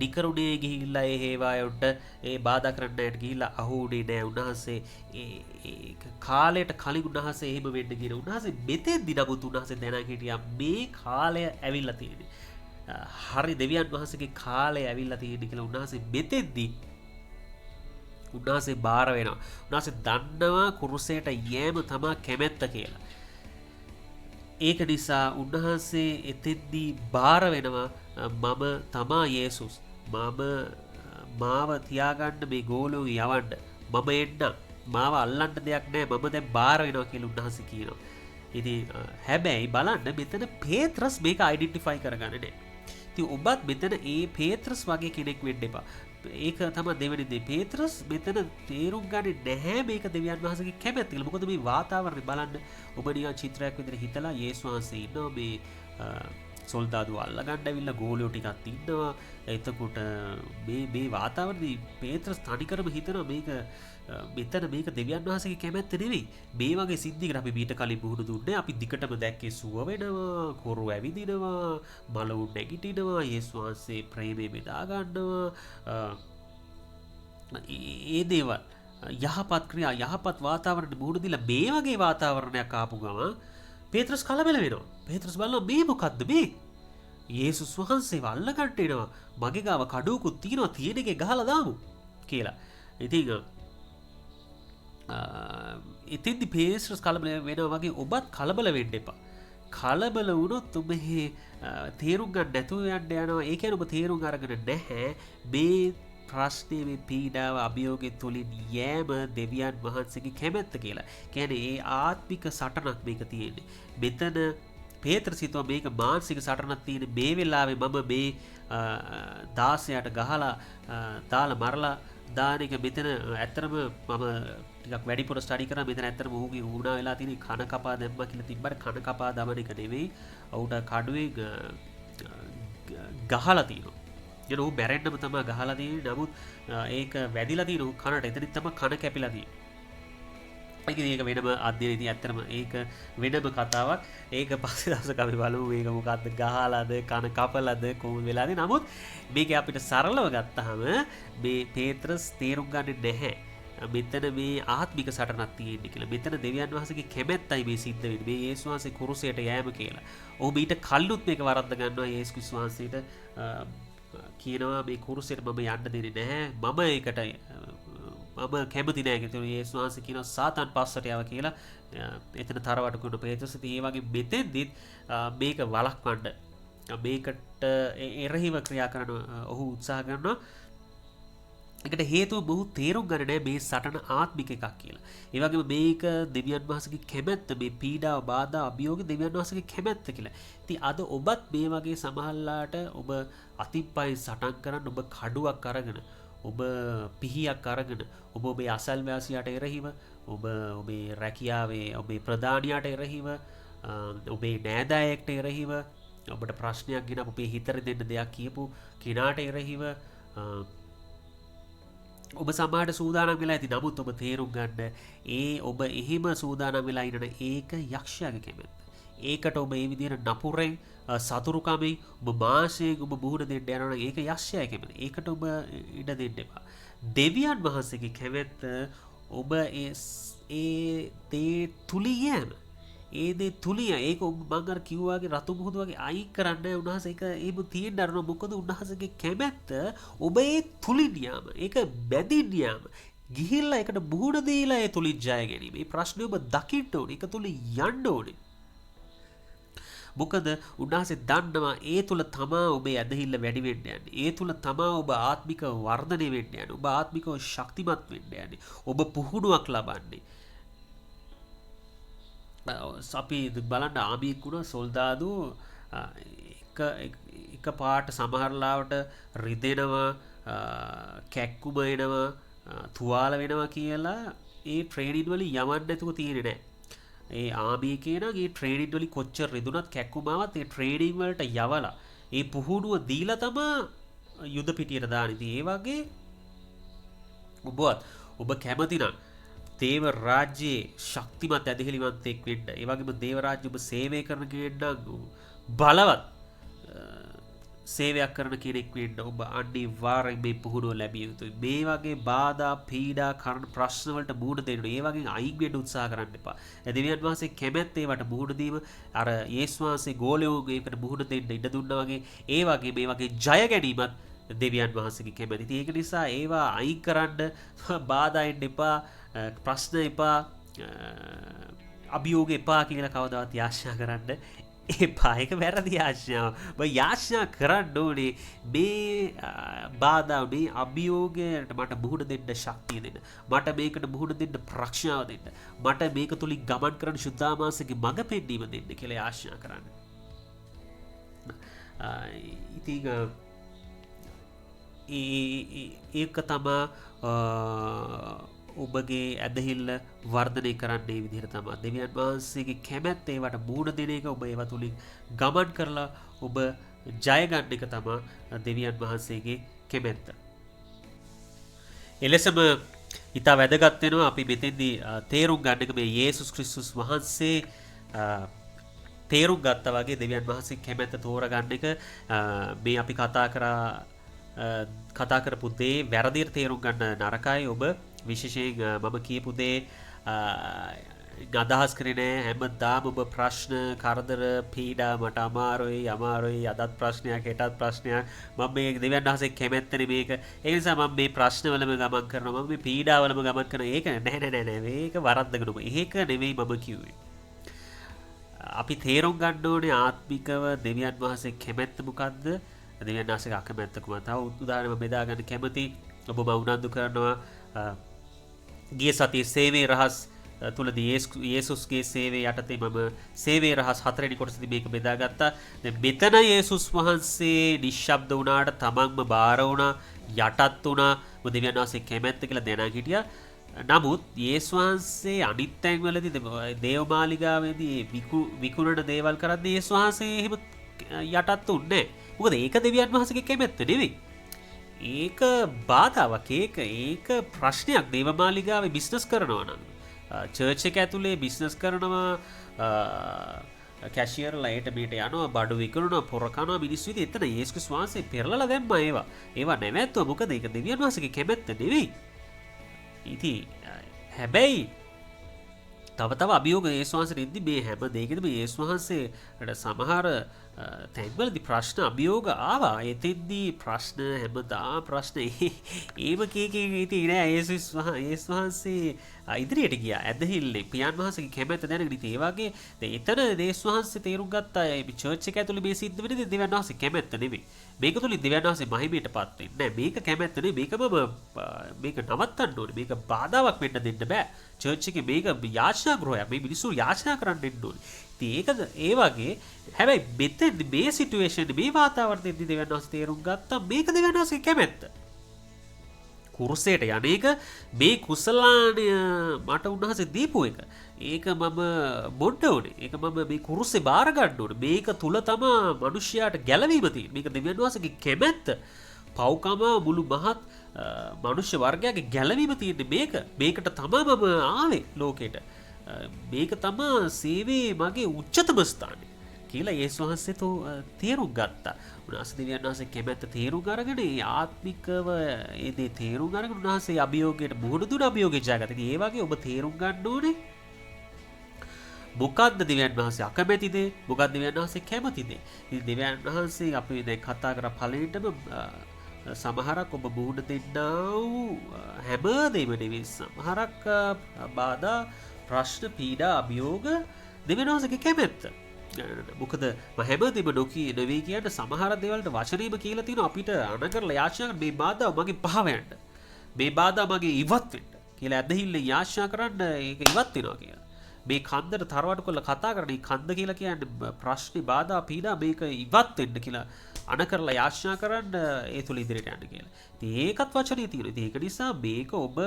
නිකරුණේ ගිහිල්ලා ඒ හේවායොන්ට ඒ බාධා කරන්නට ගිහිල්ලා අහුුනේ නෑ. උන්වහන්සේ ඒ කාලයට කලින් උන්වහන්සේ එහෙම වෙන්න ගියේ. උන්වහන්සේ මෙතෙන්දී නමුත් උන්වහන්සේ දැනගෙන හිටියා මේ කාලය ඇවිල්ලා තියෙන්නේ. හරි දෙවියන් වහන්සේගේ කාලය ඇවිල්ලා තියෙන්නේ කියලා උන්වහන්සේ මෙතෙන්දී උන්වහන්සේ බාර වෙනවා. උන්වහන්සේ දන්නවා කුරුසයට යෑම තමා කැමැත්ත කියලා. ඒක නිසා උන්වහන්සේ එතෙන්දී බාර වෙනවා මම තමා යේසුස්. මාව තියාගන්න මේ ගෝලෝ යවන්න. මම එන්න. මාව අල්ලන්න දෙයක් නැහැ. මම දැන් බාර වෙනවා කියලා උන්වහන්සේ කියනවා. ඉතින් හැබැයි බලන්න මෙතන පේත්‍රස් මේක අයිඩෙන්ටිෆයි කරගන්නේ නැහැ. ඉතින් ඔබත් මෙතන ඒ පේත්‍රස් වගේ කෙනෙක් වෙන්න එපා. ඒක තමයි දෙවෙනි දේ. පේත්‍රස් මෙතන තේරුම් ගන්නේ නැහැ මේක දෙවියන් වහන්සේගේ කැමැත්ත කියලා. මොකද මේ වාතාවරණය බලන්න ඔබ නිකන් චිත්‍රයක් විදිහට හිතලා යේසුස් වහන්සේ ඉන්නවා මේ සොල්දාදු අල්ලගන්න ඇවිල්ලා ගෝලියෝ ටිකක් ඉන්නවා. එතකොට මේ වාතාවරණේ පේත්‍රස් තනිකරම හිතනවා මේක මෙතන මේක දෙවියන් වහන්සේගේ කැමැත්ත නෙවෙයි. මේ වගේ සිද්ධියකට අපි මීට කලින් මුහුණ දුන්නේ. අපි දිකටම දැක්කේ සුව වෙනවා, කොරු ඇවිදිනවා, මලවුන් නැගිටිනවා, යේසුස් වහන්සේ ප්‍රේමයෙන් බෙදා ගන්නවා. ඒ දේවල් යහපත් ක්‍රියා යහපත් වාතාවරණයට මුහුණ දීලා මේ වගේ වාතාවරණයක් ආපු ගමන් පේත්‍රස් කලබල වෙනවා. පේත්‍රස් බලනවා මේ මොකද්ද මේ? යේසුස් වහන්සේව අල්ලගන්න එනවා. මගේ ගාව කඩුවකුත් තියෙනවා. තියෙන එකේ ගහලා දාමු කියලා. ඉතින් ඉතින්දි පේත්‍රස් කලබල වෙනවා වගේ ඔබත් කලබල වෙන්න එපා. කලබල වුණොත් ඔබ තේරුම් ගන්න නැතුව යන්න යනවා. ඒ කියන්නේ ඔබ තේරුම් අරගෙන නැහැ මේ ප්‍රශ්නේ මේ පීඩාව අභියෝගය තුලින් යෑම දෙවියන් වහන්සේගේ කැමැත්ත කියලා. කියන්නේ ඒ ආත්මික සටනක් මේක තියෙන්නේ. මෙතන පේත්‍රස් හිතුවා මේක මානසික සටනක් තියෙන මේ වෙලාවේ මම මේ 16ට ගහලා දාලා මරලා දාන එක මෙතන ඇත්තටම මම ටිකක් වැඩිපුර ස්ටඩි කරා. මෙතන ඇත්තටම ඔහුගේ වුණා වෙලා තියෙන කන කපා දැම්මා කියලා තිබ්බට කන කපා දමන එක නෙවෙයි. ඔහුට කඩුවේ ගහලා තියෙනවා. යන ඔහු බැරෙන්නම තමයි ගහලා තියෙන්නේ. නමුත් ඒක වැදිලා තියෙන ඔහු කනට. එතනින් තමයි කන කැපිලා තියෙන්නේ. ඒක වෙනම අධ්‍යයනයේදී ඇත්තටම ඒක වෙනම කතාවක්. ඒක පස්සේ දවසක අපි බලමු මේක මොකද්ද ගහලාද කන කපලාද කොහොම වෙලාද. නමුත් මේක අපිට සරලව ගත්තාම මේ පේත්‍රස් තේරුම් ගන්නේ නැහැ මෙතන මේ ආත්මික සටනක් තියෙන්නේ කියලා. මෙතන දෙවියන් වහන්සේගේ කැමැත්තයි මේ සිද්ධ වෙන්නේ. මේ යේසුස් වහන්සේ කුරුසයට යෑම කියලා. ඔහු ඊට කල්ලුත් මේක වරද්ද ගන්නවා යේසුස් වහන්සේට කියනවා මේ කුරුසෙට මම යන්න දෙන්නේ නැහැ. මම ඒකට මම කැමති නෑ කියලා. යේසුස් වහන්සේ කියනවා සාතන් පස්සට යව කියලා. එතන තරවට කරන පේතෘස් ඉතින් ඒ වගේ මෙතෙන්දිත් මේක වළක්වන්න මේකට එරහිව ක්‍රියා කරන ඔහු උත්සාහ කරනවා. එකට හේතුව මොහු තේරුම් ගන්න නෑ මේ සටන ආත්මික එකක් කියලා. ඒ වගේම මේක දෙවියන් වහන්සේගේ කැමැත්ත, මේ පීඩාව, බාධා, අභියෝග දෙවියන් වහන්සේගේ කැමැත්ත කියලා. ඉතින් අද ඔබත් මේ වගේ සමහරලාට ඔබ අතිපයින් සටන් කරන්න ඔබ කඩුවක් අරගෙන, ඔබ පිහියක් අරගෙන, ඔබ ඔබේ අසල්වැසියාට එරෙහිව, ඔබ ඔබේ රැකියාවේ ඔබේ ප්‍රධානියාට එරෙහිව, ඔබේ නෑදෑයෙක්ට එරෙහිව, ඔබට ප්‍රශ්නයක් ගෙන ඔබේ හිතට දෙන්න දෙයක් කියපු කෙනාට එරෙහිව ඔබ සමහරට සූදානම් වෙලා ඇති. නමුත් ඔබ තේරුම් ගන්න ඒ ඔබ එහෙම සූදානම් වෙලා ඉන්න ඒක යක්ෂයාගේ කැමැත්ත. ඒකට ඔබ මේ විදිහට නපුරෙන් සතුරුකමෙන් ඔබ මාසයෙන් ඔබ මුහුණ දෙන්න යනවා නම් ඒක යක්ෂයාගේ කැමැත්ත. ඒකට ඔබ ඉඩ දෙන්න එපා. දෙවියන් වහන්සේගේ කැමැත්ත ඔබ ඒ දේ තුලින් යෑම. ඒ දේ තුලිය ඒක මම අර කිව්වාගේ රතු මුහුදු වගේ අයින් කරන්න උන්වහන්සේ ඒක එහෙම තියෙන්න අරනවා. මොකද උන්වහන්සේගේ කැමැත්ත ඔබ ඒ තුලින් යාම. ඒක බැඳින්න යාම. ගිහිල්ලා ඒකට මුහුණ දීලා ඒ තුලින් ජය ගැනීම. මේ ප්‍රශ්නේ ඔබ දකින්න ඕනේ. ඒක තුලින් යන්න ඕනේ. මොකද උන්වහන්සේ දන්නවා ඒ තුල තමා ඔබේ ඇදහිල්ල වැඩි වෙන්න යන්නේ. ඒ තුල තමා ඔබ ආත්මික වර්ධනය වෙන්න යන්නේ. ඔබ ආත්මිකව ශක්තිමත් වෙන්න යන්නේ. ඔබ පුහුණුවක් ලබන්නේ. අපි බලන්න ආමියෙක් වුණා සොල්දාදු එක පාට සමහරලාවට රිදෙනවා, කැක්කුම එනවා, තුවාල වෙනවා කියලා ඒ ට්‍රේනින් වලින් යවන්න නැතුව තියෙන්නේ නැහැ. ඒ ආමියකේ නම් ඒ ට්‍රේනින් වලින් කොච්චර රිදුනත් කැක්කුමාවත් ඒ ට්‍රේනින් වලට යවලා ඒ පුහුණුව දීලා තමයි යුද පිටියට දාන්නේ. ඉතින් ඒ වගේ ඔබ කැමති නම් දේව රාජ්‍යයේ ශක්තිමත් ඇදහිලිවන්තයෙක් වෙන්න. ඒ වගේම දේව රාජ්‍ය ඔබ සේවය කරන කෙනෙක් නම් බලවත් සේවයක් කරන කෙනෙක් වෙන්න ඔබ අනිවාර්යෙන් මේ පුහුණුව ලැබිය යුතුයි. මේ වගේ බාධා, පීඩා, කරන ප්‍රශ්න වලට මුහුණ දෙන්න. ඒ වගේ අයින් වෙන්න උත්සාහ කරන්න එපා. දෙවියන් වහන්සේ කැමැත්ත ඒවට මුහුණ දීම අර යේසුස් වහන්සේ ගෝලයෝ ඒකට මුහුණ දෙන්න ඉඩ දුන්නා වගේ ඒ වගේ මේ වගේ ජය ගැනීමත් දෙවියන් වහන්සේගේ කැමැති. ඉතින් ඒක නිසා ඒවා අයින් කරන්න බාධා එන්න එපා. ප්‍රශ්න එපා, අභියෝග එපා කියලා කවදාවත් යාඥා කරන්න එපා. ඒක වැරදි යාඥාව. ඔබ යාඥා කරන්න ඕනේ මේ බාධා, මේ අභියෝගයට මට මුහුණ දෙන්න ශක්තිය දෙන්න. මට මේකට මුහුණ දෙන්න ප්‍රඥාව දෙන්න. මට මේක තුලින් ගමන් කරන ශුද්ධාමාසගේ මඟ පෙන්වීම දෙන්න කියලා යාඥා කරන්න. ඉතින් ඒක තමා ඔබගේ ඇදහිල්ල වර්ධනය කරන්නේ විදිහට තමයි. දෙවියන් වහන්සේගේ කැමැත්ත ඒවට මුහුණ දෙන එක, ඔබ ඒවා තුලින් ගමන් කරලා ඔබ ජය ගන්න එක තමයි දෙවියන් වහන්සේගේ කැමැත්ත. එලෙසම ඊට වැදගත් වෙනවා අපි මෙතෙන්දී තේරුම් ගන්න එක මේ යේසුස් ක්‍රිස්තුස් වහන්සේ තේරුම් ගත්තා වගේ දෙවියන් වහන්සේ කැමැත්ත තෝරගන්න එක මේ අපි කතා කරපු දේ වැරදියට තේරුම් ගන්න නරකයි. ඔබ විශේෂයෙන් මම කියපු දේ අදහස් කරේ හැමදාම ඔබ ප්‍රශ්න, කරදර, පීඩා මට අමාරුයි අදත් ප්‍රශ්නයක් හෙටත් ප්‍රශ්නයක් මම මේ දෙවියන් වහන්සේ කැමැත්තනේ මේක. ඒ නිසා මම මේ ප්‍රශ්නවලම ගමන් කරනවා, මම මේ පීඩාවලම ගමන් කරනවා. ඒක නෑ මේක වරද්දගෙන ඔබ. ඒක නෙවෙයි මම කිව්වේ. අපි තේරුම් ගන්න ඕනේ ආත්මිකව දෙවියන් වහන්සේ කැමැත්ත මොකද්ද? දෙවියන් වහන්සේගේ අකමැත්ත කොහොමද? තව උදාහරණයක් බෙදා ගන්න කැමති. ඔබ උනන්දු කරනවා ගිය සතියේ සේවයේ රහස් තුලදී යේසුස්ගේ සේවය යටතේ මම සේවයේ රහස් 4 වෙනි කොටසදී මේක බෙදාගත්තා. දැන් මෙතන යේසුස් වහන්සේ නිශ්ශබ්ද වුණාට තමන්ම බාර වුණා, යටත් වුණා. දෙවියන් වහන්සේ කැමැත්ත කියලා දැනන් හිටියා. නමුත් යේසුස් වහන්සේ අනිත් තැන්වලදී දේවමාලිගාවේදී විකුණන දේවල් කරද්දී යේසුස් වහන්සේ එහෙම යටත් උන්නේ නැහැ. මොකද ඒක දෙවියන් වහන්සේගේ කැමැත්ත නෙවෙයි. ඒක බාධාවක්. ඒක ප්‍රශ්නයක්. දේවමාලිගාවේ බිස්නස් කරනවා නම් චර්ච් එක ඇතුලේ බිස්නස් කරනවා, කැෂියර්ලා ඒට මේට යනවා, බඩු විකුණනවා, පොර කනවා මිනිස්සු. ඉතින් එතන යේසුස් වහන්සේ පෙරලලා දැම්මා ඒවා නැවැත්තුවා. මොකද ඒක දෙවියන් වහන්සේගේ කැමැත්ත නෙවෙයි. ඉතින් හැබැයි තව අභියෝග යේසුස් වහන්සේට ඉද්දි මේ හැම දෙයකදම යේසුස් වහන්සේට සමහර තැන්වලදි ප්‍රශ්න අභියෝග ආවා එතෙද්දී ප්‍රශ්න හැමදා ප්‍රශ්න ඒම කේකේ නෑ ඒස් වහන්සේ ඉදිරියට ගිය ඇදහිල්ලේ පියන් වහසගේ කැමැත දැනගෙන ඒවාගේ එතන දේශ වහන්සේ තේරුම් ගත්තා චර්ච් එක ඇතුළේ මේ සිද්ධ වෙන්නේ දෙවියන් වහන්සේ කැමැත්ත නෙමෙයි මේක තුලින් දෙවියන් වහන්සේ මහිමයට පත් වෙන්නේ නෑ මේක කැමැත්ත නෙමෙයි මේක නවත්තන්න ඕනේ මේක බාධාවක් වෙන්න දෙන්න බෑ චර්ච් එකේ මේක යාචනා ගෘහයක් මේ මිනිස්සු යාචනා කරන්න දෙන්න ඕනේ ඒකද ඒ වගේ හැබැයි මෙතෙන්දි මේ සිටුේෂන් මේ වාතාවරණයේදී දෙවියන් වහන්සේ තේරුම් ගත්තා මේක දෙවියන් වහන්සේගේ කැමැත්ත කුරුසයට යන්නේක මේ කුසලාණය මට උන්වහන්සේ දීපු එක ඒක මම බොන්න ඕනේ ඒක මම මේ කුරුසේ බාර ගන්න ඕනේ මේක තුල තමයි මිනිස්යාට ගැලවීම තියෙන්නේ මේක දෙවියන් වහන්සේගේ කැමැත්ත පව්කම මුළු මහත් මනුෂ්‍ය වර්ගයාගේ ගැලවීම තියෙන්නේ මේකට තමයි මම ආවේ ලෝකෙට මේක තමා සේවේ මගේ උච්චතම ස්ථානය කියලා යේසුස් වහන්සේ තේරුම් ගත්තා. උන්වහන්සේ දෙවියන් වහන්සේ කැමැත්ත තේරුම් අරගෙන ඒ ආත්මිකව ඒ දේ තේරුම් අරගෙන උන්වහන්සේ අභියෝගයට මුහුණ දුන අභියෝගේ ජයගත්තා. ඉතින් ඒ වගේ ඔබ තේරුම් ගන්න ඕනේ මොකක්ද දෙවියන් වහන්සේ අකමැති දේ මොකක්ද දෙවියන් වහන්සේ කැමති දේ. ඉතින් දෙවියන් වහන්සේ අපි දැන් කතා කරා ඵලයෙන්ම සමහරක් ඔබ මුහුණ දෙන්නා වූ හැම දෙයක්ම නෙවෙයි සමහරක් බාධා ප්‍රශ්න පීඩා අභියෝග දෙවියන් වහන්සේගේ කැමැත්ත. මොකද හැමදේම නොකී නෙවෙයි කියන්න සමහර දේවල්ට වචනේම කියලා තියෙනවා අපිට අනකරලා යාචනා කරන මේ බාධා මගේ පහව යන්න. මේ බාධා මගේ ඉවත් වෙන්න කියලා ඇදහිල්ලෙන් යාචනා කරන්න ඒක ඉවත් වෙනවා කියලා. මේ කන්දට තරවටු කරලා කතා කරන මේ කන්ද කියලා කියන්නේ ප්‍රශ්නේ බාධා පීඩා මේක ඉවත් වෙන්න කියලා අනකරලා යාචනා කරන්න ඒ තුල ඉදිරියට යන්න කියලා. ඉතින් ඒකත් වචනේ තියෙනවා. ඉතින් ඒක නිසා මේක ඔබ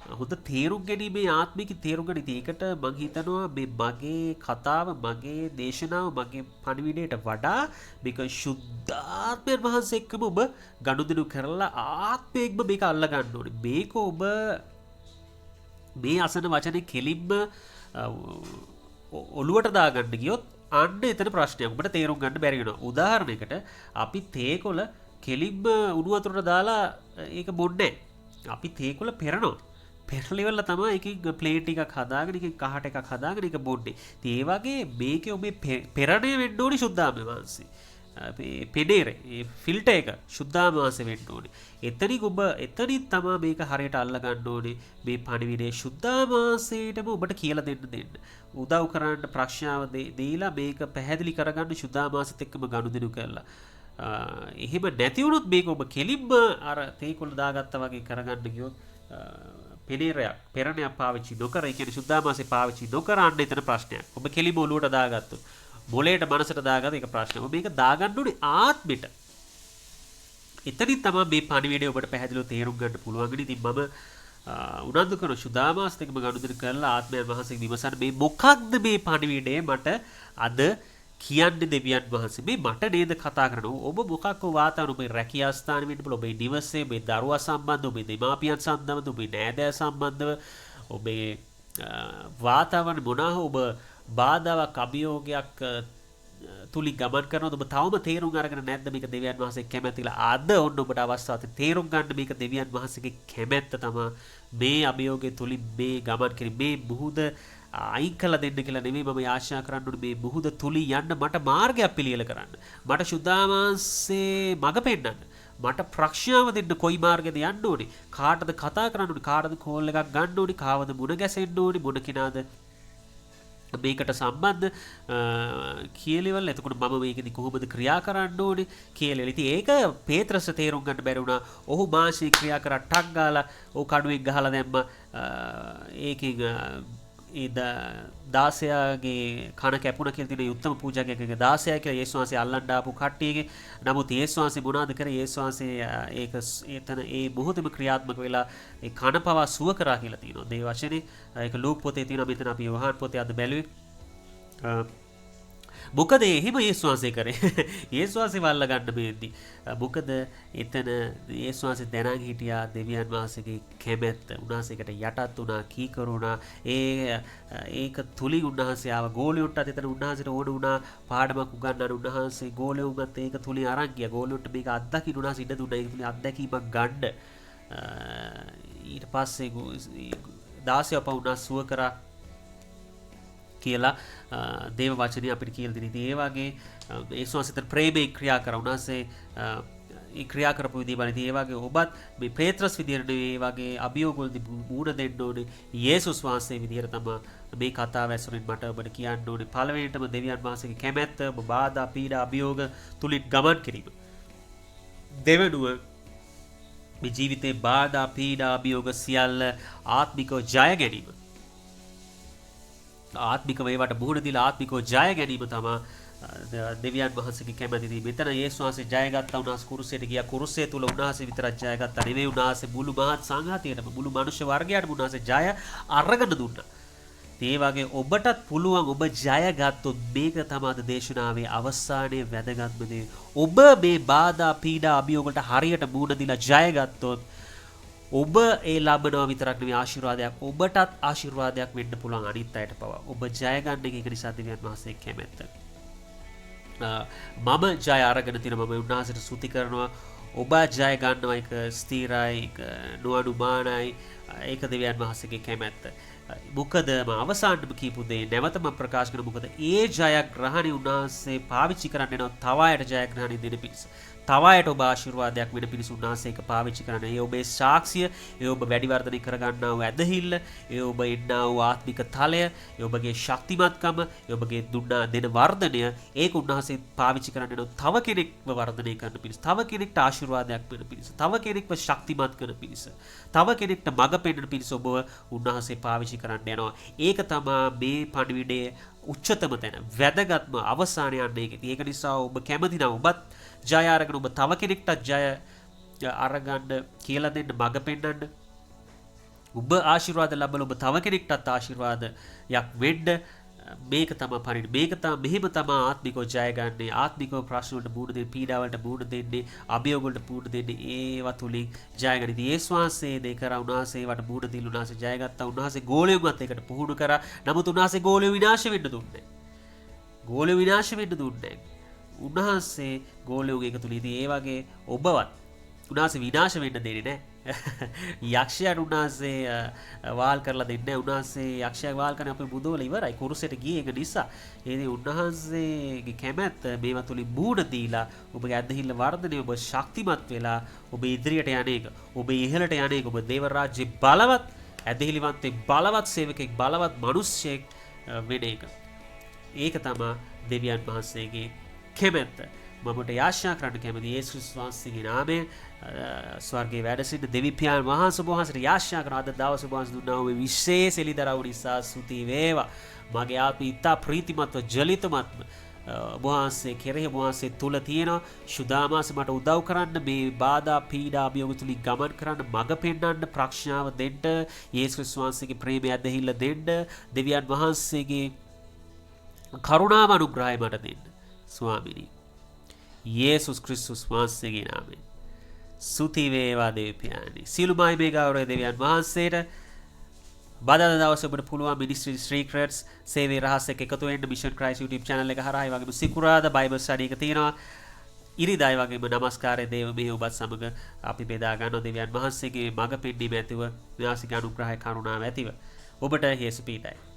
හොඳ තේරුම් ගැනීමේ ආත්මික තේරුම් ගන්න ඒකට මං හිතනවා මේ මගේ කතාව මගේ දේශනාව මගේ පණිවිඩයට වඩා මේක ශුද්ධාත්මයන් වහන්සේ එක්කම ඔබ ගනුදෙනු කරලා ආත්මයෙන්ම මේක අල්ල ගන්න ඕනේ මේක ඔබ මේ අසන වචනේ කෙලින්ම ඔළුවට දාගන්න ගියොත් අන්න එතන ප්‍රශ්නයක් ඔබට තේරුම් ගන්න බැරි වෙනවා උදාහරණයකට අපි තේකොළ කෙලින්ම උණු වතුරට දාලා ඒක බොන්නේ අපි තේකොළ පෙරනවා පෙරලිවල තමයි එකකින් ප්ලේට් එකක් හදාගෙන එකකින් කහට එකක් හදාගෙන එක බොන්නේ. ඉතින් ඒ වගේ මේකේ ඔබේ පෙරණය වෙන්න ඕනි සුද්ධාම වහන්සේ. මේ පෙඩේරේ ඒ ෆිල්ටර් එක සුද්ධාම වහන්සේ වෙන්න ඕනි. එතනින් තමයි මේක හරියට අල්ල ගන්න ඕනේ. මේ පණිවිඩේ සුද්ධාම වහන්සේටම ඔබට කියලා දෙන්න. උදව් කරන්න ප්‍රශ්නාව දීලා මේක පැහැදිලි කරගන්න සුද්ධාම වහන්සේත් එක්කම ගනුදෙනු කරලා. එහෙම නැති වුණොත් මේක ඔබ කෙලින්ම අර තේකොළ දාගත්තා වගේ කරගන්න ගියොත් පෙරණයක් පාවිච්චි නොකර ඒ කියන්නේ සුද්ධාමාසේ පාවිච්චි නොකර අන්න එතන ප්‍රශ්නයක්. ඔබ කෙලිම ඔලුවට දාගත්තොත් මොලේට මනසට දාගත්ත ඒක ප්‍රශ්නයක්. ඔබ මේක දාගන්න ඕනේ ආත්මෙට. එතනින් තමයි මේ පණිවිඩය ඔබට පැහැදිලිව තේරුම් ගන්න පුළුවන්. ඉතින් මම උනන්දු කරන සුද්ධාමාසත් එක්කම ගනුදෙනු කරලා ආත්මයන් වහන්සේගෙන් විමසන්න මේ මොකක්ද මේ පණිවිඩය මට අද කියන්නේ දෙවියන් වහන්සේ මේ මට නේද කතා කරනවා ඔබ මොකක් වාතාවරණ ඔබේ රැකියා ස්ථාන වෙන්න පුළුවන් ඔබේ නිවසේ ඔබේ දරුවා සම්බන්ධව ඔබේ දෙමාපියන් සම්බන්ධව ඔබේ නෑදෑ සම්බන්ධව ඔබේ වාතාවරණ මොනවා ඔබ බාධාවක් අභියෝගයක් තුලින් ගමන් කරනවද ඔබ තවම තේරුම් අරගෙන නැද්ද මේක දෙවියන් වහන්සේ කැමැතිලා අද ඔන්න ඔබට අවස්ථාවක් තේරුම් ගන්න මේක දෙවියන් වහන්සේගේ කැමැත්ත තමයි මේ අභියෝගය තුලින් මේ ගමන් කිරීම මේ මුහුද අයින් කළා දෙන්න කියලා නෙමෙයි මම ආශා කරන්න ඕනේ මේ මුහුද තුලින් යන්න මට මාර්ගයක් පිළියෙල කරන්න මට සුද්ධාමාංශේ මඟ පෙන්නන්න මට ප්‍රඥාව දෙන්න කොයි මාර්ගෙද යන්න ඕනේ කාටද කතා කරන්න ඕනේ කාටද කෝල් එකක් ගන්න ඕනේ කාවද මුණ ගැසෙන්න ඕනේ මොන කෙනාද මේකට සම්බන්ධ කියලෙවල් එතකොට මම මේකෙදි කොහොමද ක්‍රියා කරන්න ඕනේ කියලා. ඉතින් ඒක පේත්‍රස් තේරුම් ගන්න බැරි වුණා. ඔහු මාසී ක්‍රියා කරා ටක් ගාලා ඔහු කඩුවෙන් ගහලා දැම්ම ඒකෙන් ඒ 16ගේ කන කැපුණ කියලා තියෙන උත්තම පූජකයෙක් 16 කියලා යේසුස් වහන්සේ අල්ලන්න ආපු කට්ටියගේ. නමුත් යේසුස් වහන්සේ මොනවද කරේ? යේසුස් වහන්සේ ඒක එතන ඒ මොහොතේම ක්‍රියාත්මක වෙලා ඒ කන පවා සුව කරා කියලා තියෙනවා. මේ වචනේ ඒක ලූක් පොතේ තියෙනවා. මෙතන අපි යෝහාන් පොතේ අද බැලුවේ. මොකද එහෙම යේසුස් වහන්සේ කරේ? යේසුස් වහන්සේ වල්ල ගන්න බෙද්දි. මොකද එතන යේසුස් වහන්සේ දැනන් හිටියා දෙවියන් වහන්සේගේ කැමැත්ත. උන්වහන්සේකට යටත් වුණා, කීකරු වුණා. ඒක තුලින් උන්වහන්සේ ආව ගෝලියොන්ටත් එතන උන්වහන්සේට ඕන වුණා පාඩමක් උගන්වන්න උන්වහන්සේ ගෝලියොන්ගත් ඒක තුලින් අරන් ගියා. ගෝලියොන්ට මේක අත්දකින්න උන්වහන්සේ ඉඩ දුන්නා. ඒක තුලින් අත්දැකීමක් ගන්න. ඊට පස්සේ 16 පවුනා සුව කරා කියලා දේව වචනය අපිට කියලා දෙන. ඉතින් ඒ වගේ ඒස් වහන්සේ ප්‍රේමයෙන් ක්‍රියා කරා. උන්වහන්සේ ඒ ක්‍රියා කරපු විදිහ බලන ඉතින් ඒ වගේ ඔබත් මේ පේත්‍රස් විදියට නෙවෙයි ඒ වගේ අභියෝගවලදී මුහුණ දෙන්න ඕනේ. යේසුස් වහන්සේ විදියට තමයි මේ කතාව ඇසුරින් මට ඔබට කියන්න ඕනේ. පළවෙනිටම දෙවියන් වහන්සේගේ කැමැත්ත ඔබ බාධා පීඩා අභියෝග තුලින් ගමන් කිරීම. දෙවෙනුව මේ ජීවිතේ බාධා පීඩා අභියෝග සියල්ල ආත්මිකව ජය ගැනීම. ආත්මිකව ඒවට මුහුණ දීලා ආත්මිකව ජය ගැනීම තමයි දෙවියන් වහන්සේගේ කැමැතිදී. මෙතන යේසුස් වහන්සේ ජයගත්තා. උන්වහන්සේ කුරුසයට ගියා. කුරුසය තුල උන්වහන්සේ විතරක් ජයගත්තා නෙවෙයි. උන්වහන්සේ මුළු මහත් සංඝාතයටම මුළු මනුෂ්‍ය වර්ගයාටම උන්වහන්සේ ජය අරගෙන දුන්නා. ඒ වගේ ඔබටත් පුළුවන් ඔබ ජය ගත්තොත් මේක තමයි දේශනාවේ අවසානයේ වැදගත්ම දේ. ඔබ මේ බාධා පීඩා අභියෝග වලට හරියට මුහුණ දීලා ජය ගත්තොත් ඔබ ඒ ලබනවා විතරක් නෙවෙයි ආශිර්වාදයක් ඔබටත් ආශිර්වාදයක් වෙන්න පුළුවන් අනිත් අයට පවා. ඔබ ජය ගන්න එක නිසා දෙවියන් වහන්සේ කැමැත්ත. මම ජය අරගෙන තියෙනවා. මම උන්වහන්සේට ස්තුති කරනවා. ඔබ ජය ගන්නවා එක ස්ථිරයි, එක නොඅනුමානයි. ඒක දෙවියන් වහන්සේගේ කැමැත්ත. මොකද මම අවසානටම කියපු දේ නැවත මම ප්‍රකාශ කරන මොකද ඒ ජයග්‍රහණය උන්වහන්සේ පාවිච්චි කරන්න යනවා තව අයට ජයග්‍රහණය දෙන පිණිස. තව අයට ඔබ ආශිර්වාදයක් වෙන පිණිස උන්වහන්සේ ඒක පාවිච්චි කරන්න. ඒ ඔබේ සාක්ෂිය, ඒ ඔබ වැඩි වර්ධනය කරගන්නා වූ ඇදහිල්ල, ඒ ඔබ ඉන්නා වූ ආත්මික තලය, ඒ ඔබගේ ශක්තිමත්කම, ඒ ඔබගේ දුන්නා දෙන වර්ධනය ඒක උන්වහන්සේ පාවිච්චි කරන්න යනවා තව කෙනෙක්ව වර්ධනය කරන පිණිස, තව කෙනෙක්ට ආශිර්වාදයක් වෙන පිණිස, තව කෙනෙක්ව ශක්තිමත් කරන පිණිස, තව කෙනෙක්ට මඟ පෙන්වන පිණිස ඔබව උන්වහන්සේ පාවිච්චි කරන්න යනවා. ඒක තමයි මේ පණිවිඩයේ උච්චතම තැන, වැදගත්ම අවසානය යන්නේ ඒක. ඒක නිසා ඔබ කැමති නම් ඔබත් ජය අරගෙන ඔබ තව කෙනෙක්ටත් ජය අරගන්න කියලා දෙන්න, මඟ පෙන්වන්න. ඔබ ආශිර්වාද ලැබලා ඔබ තව කෙනෙක්ටත් ආශිර්වාදයක් වෙන්න. මේක තමයි පරිණි. මේක තමයි මෙහෙම තමයි ආත්මිකව ජය ගන්න. ආත්මිකව ප්‍රශ්න වලට මුහුණ දෙන්න, පීඩා වලට මුහුණ දෙන්නේ, අභියෝග වලට මුහුණ දෙන්නේ. ඒවා තුලින් ජය ගන්න. ඉතින් යේසුස් වහන්සේ දේ කරා. උන්වහන්සේ වට මුහුණ දීලා උන්වහන්සේ ජය ගත්තා. උන්වහන්සේ ගෝලියුන්වත් ඒකට පුහුණු කරා. නමුත් උන්වහන්සේ ගෝලියු විනාශ වෙන්න දුන්නේ නැහැ. ගෝලියු විනාශ වෙන්න දුන්නේ නැහැ. උන්වහන්සේ ගෝලියුගේ එක තුල ඉතින් ඒ වගේ ඔබවත් උන්වහන්සේ විනාශ වෙන්න දෙන්නේ නැහැ. යක්ෂයාට උන්වහන්සේ වාල් කරලා දෙන්නේ නැහැ. උන්වහන්සේ යක්ෂයා වාල් කරන අපේ බුදවල ඉවරයි. කුරුසෙට ගියේ ඒක නිසා. ඒ උන්වහන්සේගේ කැමැත්ත මේවා තුලින් මුහුණ දීලා ඔබගේ අත්දැහිල්ල වර්ධනය, ඔබ ශක්තිමත් වෙලා ඔබ ඉදිරියට යන එක, ඔබ ඉහළට යන එක, ඔබ දේව රාජ්‍යයේ බලවත් ඇදහිලිවන්තේ බලවත් සේවකෙක්, බලවත් මිනිස්සෙක් වෙන එක. ඒක තමයි දෙවියන් වහන්සේගේ කැමැත්ත. මමට යාඥා කරන්න කැමති යේසුස් වහන්සේගේ නාමයෙන් ස්වර්ගයේ වැඩ සිටින දෙවි පියාණන් වහන්සේ ඔබ වහන්සේට යාඥා කරන අද දවසේ ඔබ වහන්සේ දුන්නා වූ විශේෂ එළිදරව් නිසා ස්තුති වේවා. මගේ ආත්මය ඉතා ප්‍රීතිමත්ව ජලිතමත්ව ඔබ වහන්සේ කෙරෙහි ඔබ වහන්සේ තුල තියෙනවා. සුදාමාස මට උදව් කරන්න, මේ බාධා පීඩා අභියෝග තුලින් ගමන් කරන්න, මඟ පෙන්වන්න, ප්‍රඥාව දෙන්න, යේසුස් වහන්සේගේ ප්‍රේමය ඇදහිල්ල දෙන්න, දෙවියන් වහන්සේගේ කරුණාව අනුග්‍රහය මට දෙන්න. ස්වාමිනී යේසුස් ක්‍රිස්තුස් වහන්සේගේ නාමයෙන් ස්තුති වේවා දෙවි පියාණනි. සියලුමයි මේ ගෞරව දෙවියන් වහන්සේට. බදාදා දවසේ ඔබට පුළුවන් මිනිස්ට්‍රි සීක්‍රට්ස් සේවයේ රහස් එක්ක එකතු වෙන්න මිෂන් ක්‍රයිස් YouTube channel එක හරහා. ඒ වගේම සිකුරාදා බයිබල් ස්ටඩි එක තියෙනවා. ඉරිදා ඒ වගේම නමස්කාරය දේව මේ ඔබත් සමග අපි බෙදා ගන්නවා. දෙවියන් වහන්සේගේ මඟ පෙන්වීම ඇතිව, විනාශික අනුග්‍රහය කරුණාව ඇතිව ඔබට හේසු පීඨයි.